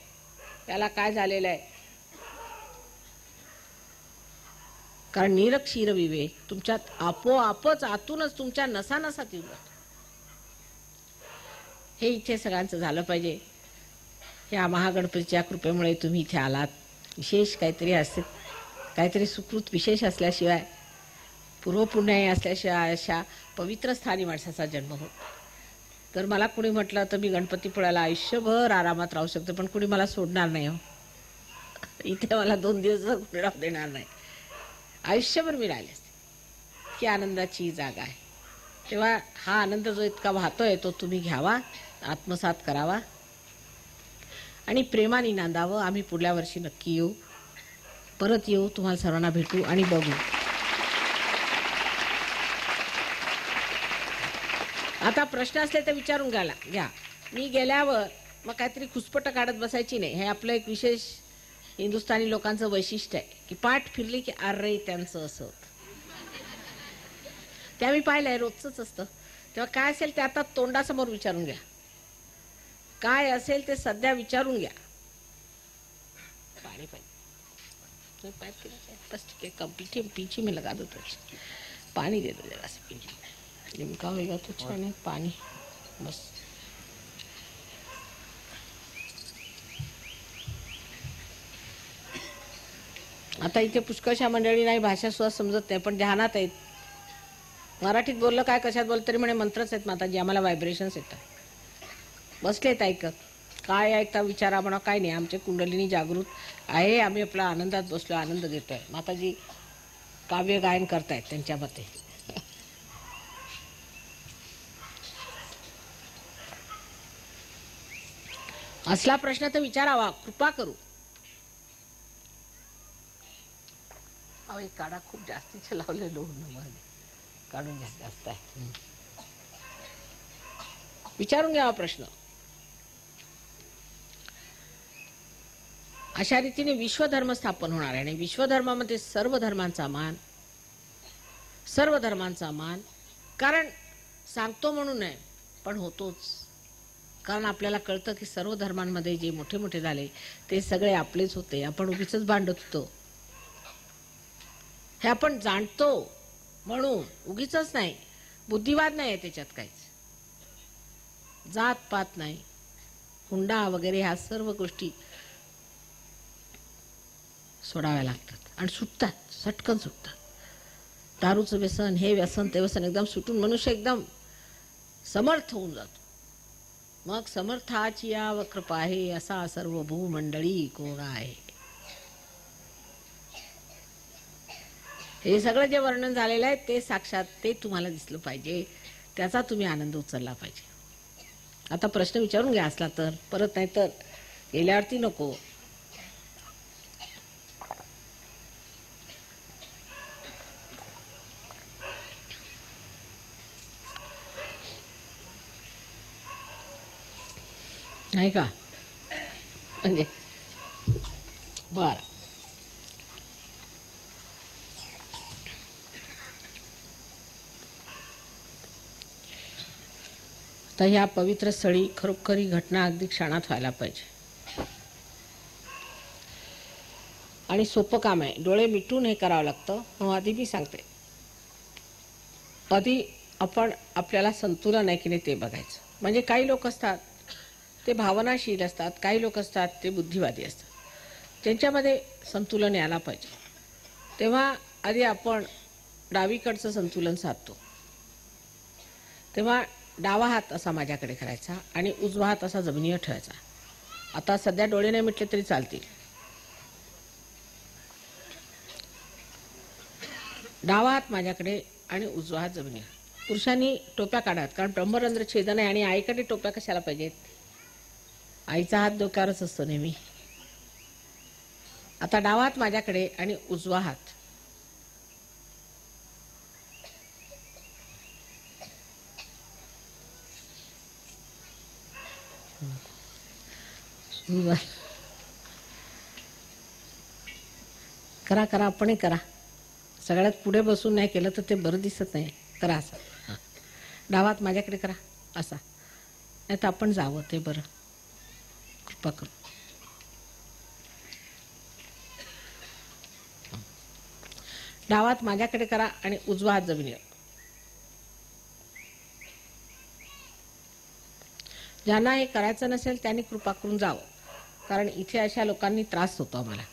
त्याला काय झालेलं आहे. कारण निरक्षीर विवेक तुमच्यात आपोआपच आतूनच तुमच्या नसानसात येऊन जातो. हे इथे सगळ्यांचं झालं पाहिजे. या महागणपतीच्या कृपेमुळे तुम्ही इथे आलात. विशेष काहीतरी असते, काहीतरी सुकृत विशेष असल्याशिवाय, पूर्वपुण्य असल्याशिवाय अशा पवित्र स्थानी माणसाचा जन्म होत. तर मला कुणी म्हटलं तर मी गणपतीपुळ्याला आयुष्यभर आरामात राहू शकतो, पण कुणी मला सोडणार नाही. हो, इथे मला 2 दिवस राहू देणार नाही. आयुष्यभर मी राहिले असते. की आनंदाची जागा आहे. तेव्हा हा आनंद जो इतका वाहतोय तो तुम्ही घ्यावा, आत्मसात करावा आणि प्रेमाने नांदावं. आम्ही पुढल्या वर्षी नक्की येऊ, परत येऊ, तुम्हाला सर्वांना भेटू आणि बघू. आता प्रश्न असले तर विचारून घ्या. मी गेल्यावर मग काहीतरी खुसपट काढत बसायची नाही. हे आपलं एक विशेष हिंदुस्थानी लोकांचं वैशिष्ट्य आहे की पाठ फिरली की अरे त्यांचं असं होतं. ते आम्ही पाहिलंय, रोजच असतं. तेव्हा काय असेल ते आता तोंडासमोर विचारून घ्या. काय असेल ते सध्या विचारून घ्या. पाणी पाहिजे, बस ठीक है, कम पीछे में लगा दो. तो पानी दे दो जरा से, लिमका होगा तो छान है. पानी बस. आता इथे पुष्कळशा मंडळी नाही, भाषा सुद्धा समजत नाही, पण ध्यानात आहेत. मराठीत बोललं काय, कशात बोललं तरी म्हणे मंत्रच आहेत माताजी, आम्हाला व्हायब्रेशन्स येतात. बसलेत ऐकत. काय ऐकता विचारा म्हणा, काय नाही. आमचे कुंडलिनी जागृत आहे. आम्ही आपला आनंदात बसलो, आनंद घेतोय. माताजी काव्य गायन करतायत त्यांच्या मते. असला प्रश्न तर विचारावा, कृपा करू. अहो एक काढा, खूप जास्तीचे लावले लोण, काढून घ्या, जास्त आहे. विचारून घ्यावा प्रश्न. अशा रीतीने विश्वधर्म स्थापन होणार आहे. आणि विश्वधर्मामध्ये सर्व धर्मांचा मान, सर्व धर्मांचा मान. कारण सांगतो म्हणून नाही, पण होतोच. कारण आपल्याला कळतं की सर्व धर्मांमध्ये जे मोठे मोठे झाले ते सगळे आपलेच होते. आपण उगीच भांडत होतो हे आपण जाणतो म्हणून. उगीच नाही, बुद्धिवाद नाही आहे त्याच्यात काहीच. जात पात नाही, हुंडा वगैरे ह्या सर्व गोष्टी सोडाव्या लागतात आणि सुटतात, सटकन सुटतात. दारूचं व्यसन, हे व्यसन, ते व्यसन एकदम सुटून मनुष्य एकदम समर्थ होऊन जातो. मग समर्थाची याव कृपा आहे, असा सर्व भूमंडळी कोण आहे. हे सगळं जे वर्णन झालेलं आहे ते साक्षात ते तुम्हाला दिसलं पाहिजे, त्याचा तुम्ही आनंद उचलला पाहिजे. आता प्रश्न विचारून घ्या असला तर, परत नाही तर गेल्यावरती नको. नाही का? म्हणजे बर, तर ह्या पवित्र स्थळी खरोखरी घटना अगदी क्षणात व्हायला पाहिजे. आणि सोपं काम आहे, डोळे मिटून हे करावं लागतं. मग आधी मी सांगते, आधी आपण आपल्याला संतुलन आहे की नाही ते बघायचं. म्हणजे काही लोक असतात ते भावनाशील असतात, काही लोक असतात ते बुद्धिवादी असतात. त्यांच्यामध्ये संतुलन यायला पाहिजे. तेव्हा आधी आपण डावीकडचं संतुलन साधतो. तेव्हा डावा हात असा माझ्याकडे करायचा आणि उजवा हात असा जमिनीवर ठेवायचा. आता सध्या डोळे नाही मिटले तरी चालतील. डावा हात माझ्याकडे आणि उजवा हात जमिनीवर. पुरुषांनी टोप्या काढाव्यात, कारण ब्रह्मरंध्र छेदन आहे. आणि आईकडे टोप्या कशाला पाहिजेत? आईचा हात डोक्यावरच असतो नेहमी. आता डावा हात माझ्याकडे आणि उजवा हात करा करा, आपणही करा. सगळ्यात पुढे बसून नाही केलं तर ते बरं दिसत नाही. करा असं, डावा हात माझ्याकडे करा असा. नाही तर आपण जावं, ते बरं. कृपा करू. डावा हात माझ्याकडे करा आणि उजवा हात जमिनीवर. ज्यांना हे करायचं नसेल त्यांनी कृपा करून जावं, कारण इथे अशा लोकांनी त्रास होतो आम्हाला.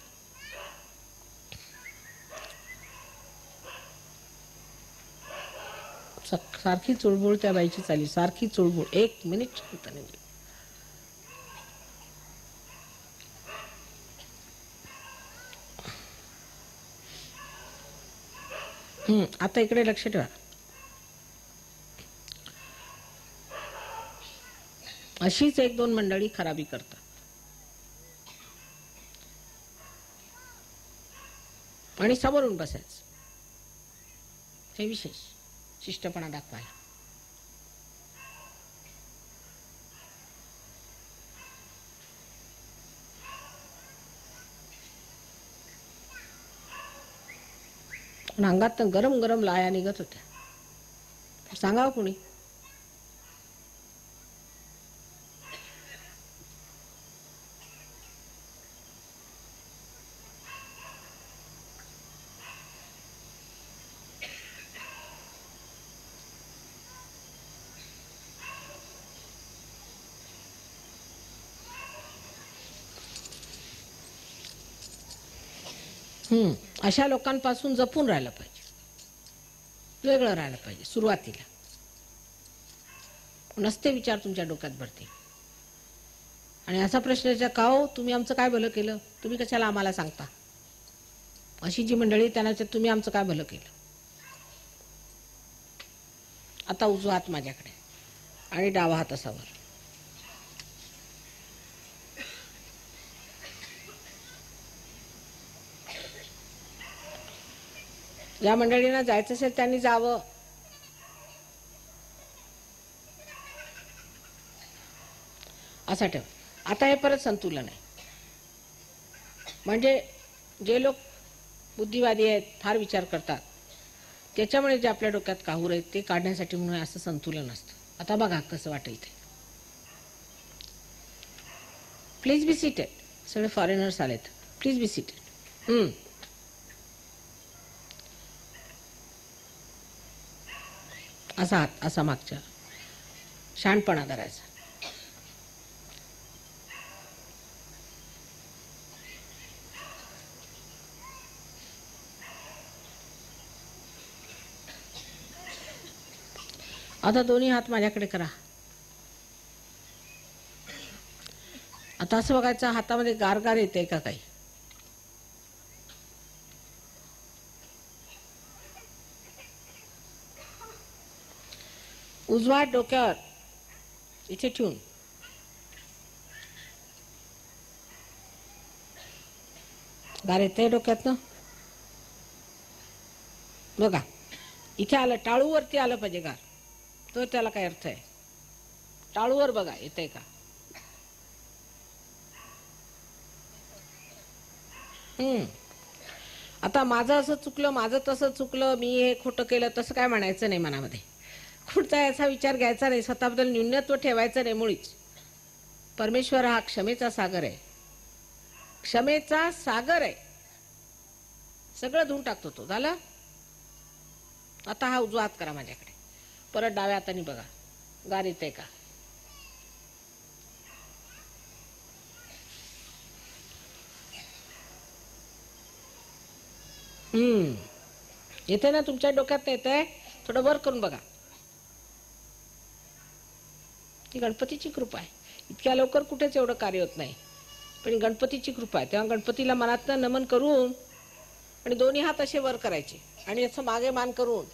सारखी चुळबुळ त्या बाईची चालली, सारखी चुळबुळ. एक मिनिट शांत नाही. आता इकडे लक्ष ठेवा. अशीच एक दोन मंडळी खराबी करतात. आणि समोरून बसायचं, हे विशेष शिष्टपणा दाखवायला. पण अंगात गरम गरम लाया निघत होत्या. सांगावं कुणी? अशा लोकांपासून जपून राहायला पाहिजे, वेगळं राहायला पाहिजे. सुरुवातीला नसते विचार तुमच्या डोक्यात भरते. आणि असा प्रश्न याचा, का हो तुम्ही आमचं काय भलं केलं, तुम्ही कशाला आम्हाला सांगता? अशी जी मंडळी त्यांना तुम्ही आमचं काय भलं केलं. आता उजवा हात माझ्याकडे आणि डावा हात असावर. ज्या मंडळींना जायचं असेल त्यांनी जावं. असा ठेव. आता हे परत संतुलन आहे. म्हणजे जे लोक बुद्धिवादी आहेत, फार विचार करतात, त्याच्यामुळे जे आपल्या डोक्यात काहूर आहेत ते काढण्यासाठी म्हणून असं संतुलन असतं. आता बघा कसं वाटेल ते. Please be seated. सगळे फॉरेनर्स आलेत. Please be seated. असा हात, असा मागच्या, शहाणपणा करायचा. आता दोन्ही हात माझ्याकडे करा. आता असं बघायचं हातामध्ये गारगार येते का काही. उजवा डोक्यावर इथे ठेवून गार येते डोक्यातनं. बघा इथे आलं, टाळूवरती आलं पाहिजे गार, तो त्याला काय अर्थ आहे. टाळूवर बघा येते का. आता माझं असं चुकलं, माझं तसं चुकलं, मी हे खोटं केलं, तसं काय म्हणायचं नाही मनामध्ये. कुठचा याचा विचार घ्यायचा नाही, स्वतःबद्दल न्यूनत्व ठेवायचं नाही मुळीच. परमेश्वर हा क्षमेचा सागर आहे, क्षमेचा सागर आहे. सगळं धुवून टाकतो तो. झालं. आता हा उजवा हात करा माझ्याकडे. परत डाव्या हाताने बघा गार येते का. येते ना तुमच्या डोक्यात येते. थोडं वर करून बघा. ती गणपतीची कृपा आहे. इतक्या लवकर कुठेच एवढं कार्य होत नाही, पण गणपतीची कृपा आहे. तेव्हा गणपतीला मनातनं नमन करून आणि दोन्ही हात असे वर करायचे आणि असं मागे मान करून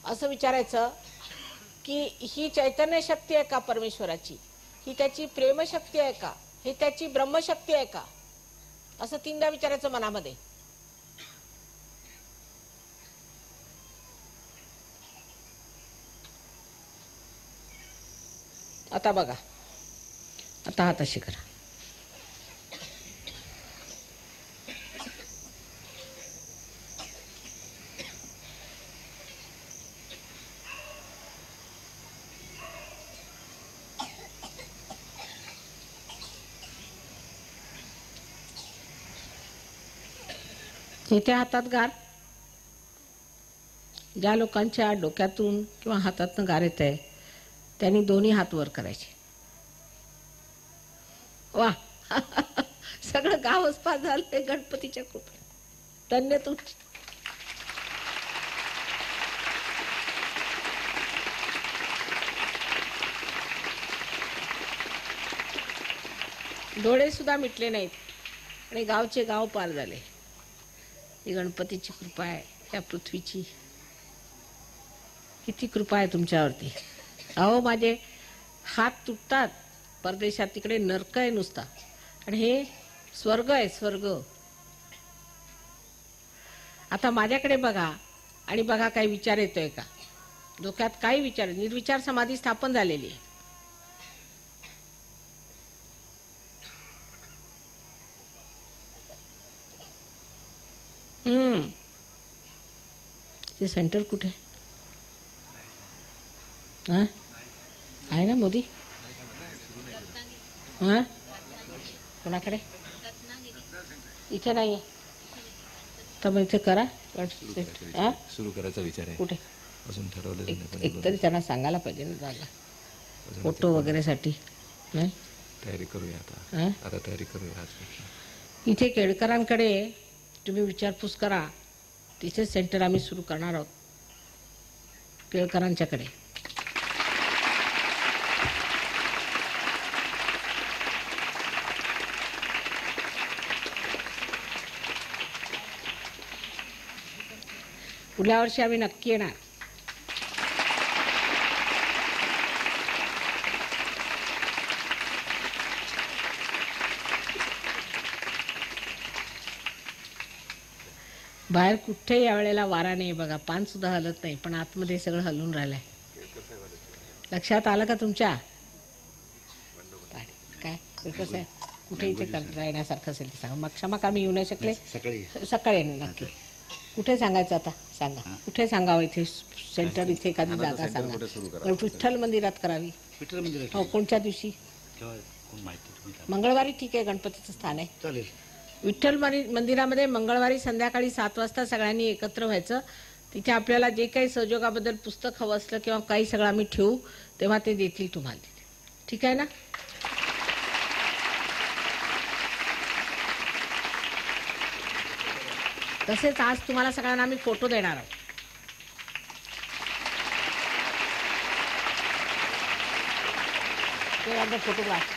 असं विचारायचं की ही चैतन्य शक्ती आहे का परमेश्वराची, ही त्याची प्रेमशक्ती आहे का, ही त्याची ब्रह्मशक्ती आहे का, असं 3दा विचारायचं मनामध्ये. आता बघा. आता हात अशी करा. इथे हातात गार. ज्या लोकांच्या डोक्यातून किंवा हातातून गार येत आहे त्यांनी दोन्ही हात वर करायचे. वा सगळं गावच पास झालंय गणपतीच्या कृपेने. धन्य तुमची. डोळे सुद्धा मिटले नाहीत आणि गावचे गाव पार झाले. ही गणपतीची कृपा आहे. या पृथ्वीची किती कृपा आहे तुमच्यावरती. अहो माझे हात तुटतात परदेशात, तिकडे नरक आहे नुसता, आणि हे स्वर्ग आहे, स्वर्ग. आता माझ्याकडे बघा आणि बघा काही विचार येतोय का डोक्यात. काही विचार, निर्विचार समाधी स्थापन झालेली आहे. ते सेंटर कुठे आहे ना मोदी. कोणाकडे. इथे नाही तर मग इथे करा. सुरू करायचा विचार आहे. कुठे अजून ठरवलं एकतरी त्यांना सांगायला पाहिजे ना जागा फोटो वगैरे साठी. नाही तयारी करूया आता. आता तयारी करूया. इथे केळकरांकडे तुम्ही विचारपूस करा. तिथे सेंटर आम्ही सुरू करणार आहोत केळकरांच्याकडे. पुढल्या वर्षी आम्ही नक्की येणार. बाहेर कुठेही यावेळेला वारा नाही बघा. पान सुद्धा हलत नाही, पण आतमध्ये सगळं हलून राहिलंय. लक्षात आलं का तुमच्या. काय कसं आहे. कुठे इथे करता येण्यासारखं असेल ते सांगा. मग क्षमा का मी येऊ नाही शकले. सकाळी येणार नक्की. कुठे सांगायचं आता सांगा. कुठे सांगावं इथे सेंटर इथे एखादी जागा सांगा. विठ्ठल मंदिरात करावी. विठ्ठल मंदिर हो कोणत्या दिवशी. मंगळवारी ठीक आहे. गणपतीचं स्थान आहे. चालेल. विठ्ठल मंदिरामध्ये मंगळवारी संध्याकाळी 7 वाजता सगळ्यांनी एकत्र व्हायचं. तिथे आपल्याला जे काही सहयोगाबद्दल पुस्तक हवं असलं किंवा काही सगळं आम्ही ठेवू तेव्हा ते देतील तुम्हाला तिथे. ठीक आहे ना. तसेच आज तुम्हाला सगळ्यांना आम्ही फोटो देणार आहोत. फोटोग्राफ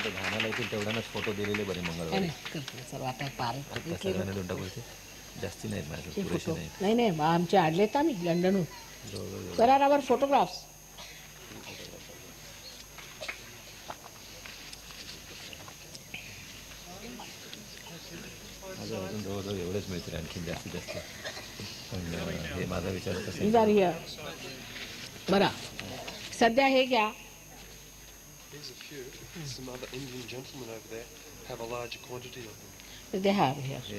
धानाला येतील तेवढ्यानंच फोटो दिलेले बरे मंगळवारी. सर्व आता पार सगळ्यांना दोन टाकू. जास्ती नाहीत माझे, पुरेसे नाहीत. नाही आमचे आडलेत आम्ही लंडनहून करारावर फोटोग्राफ्स. माझं अजून जवळजवळ एवढेच मिळतील. आणखी जास्तीत जास्त. पण हे माझा विचार कसं बरं सध्या हे घ्या. Some other Indian gentlemen over there have a larger quantity of them. हे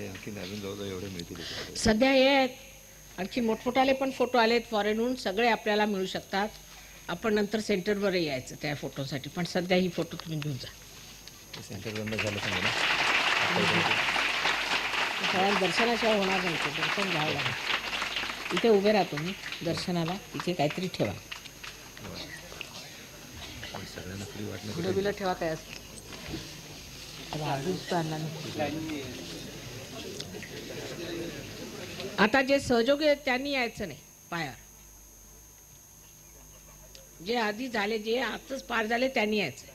आणखी अजून जवळजवळ एवढे मिळतील. सध्या हे आहेत. आणखी मोठमोठाले पण फोटो आलेत फॉरेनहून. सगळे आपल्याला मिळू शकतात. आपण नंतर सेंटरवर यायचं त्या फोटोसाठी. पण सध्या ही फोटो तुम्ही घेऊन जा. सेंटर बंद झालं सांगा ना. दर्शनाशिवाय होणार नाही. ते दर्शन घ्यावं लागेल. इथे उभे राहतो मी दर्शनाला. इथे काहीतरी ठेवा. सगळ्यांना फ्री वाटलं. गुडबिला ठेवा काय असतं. आता जे सहयोगी आहेत त्यांनी यायचं नाही पायावर. जे आधी झाले जे आताच पार झाले त्यांनी यायचं.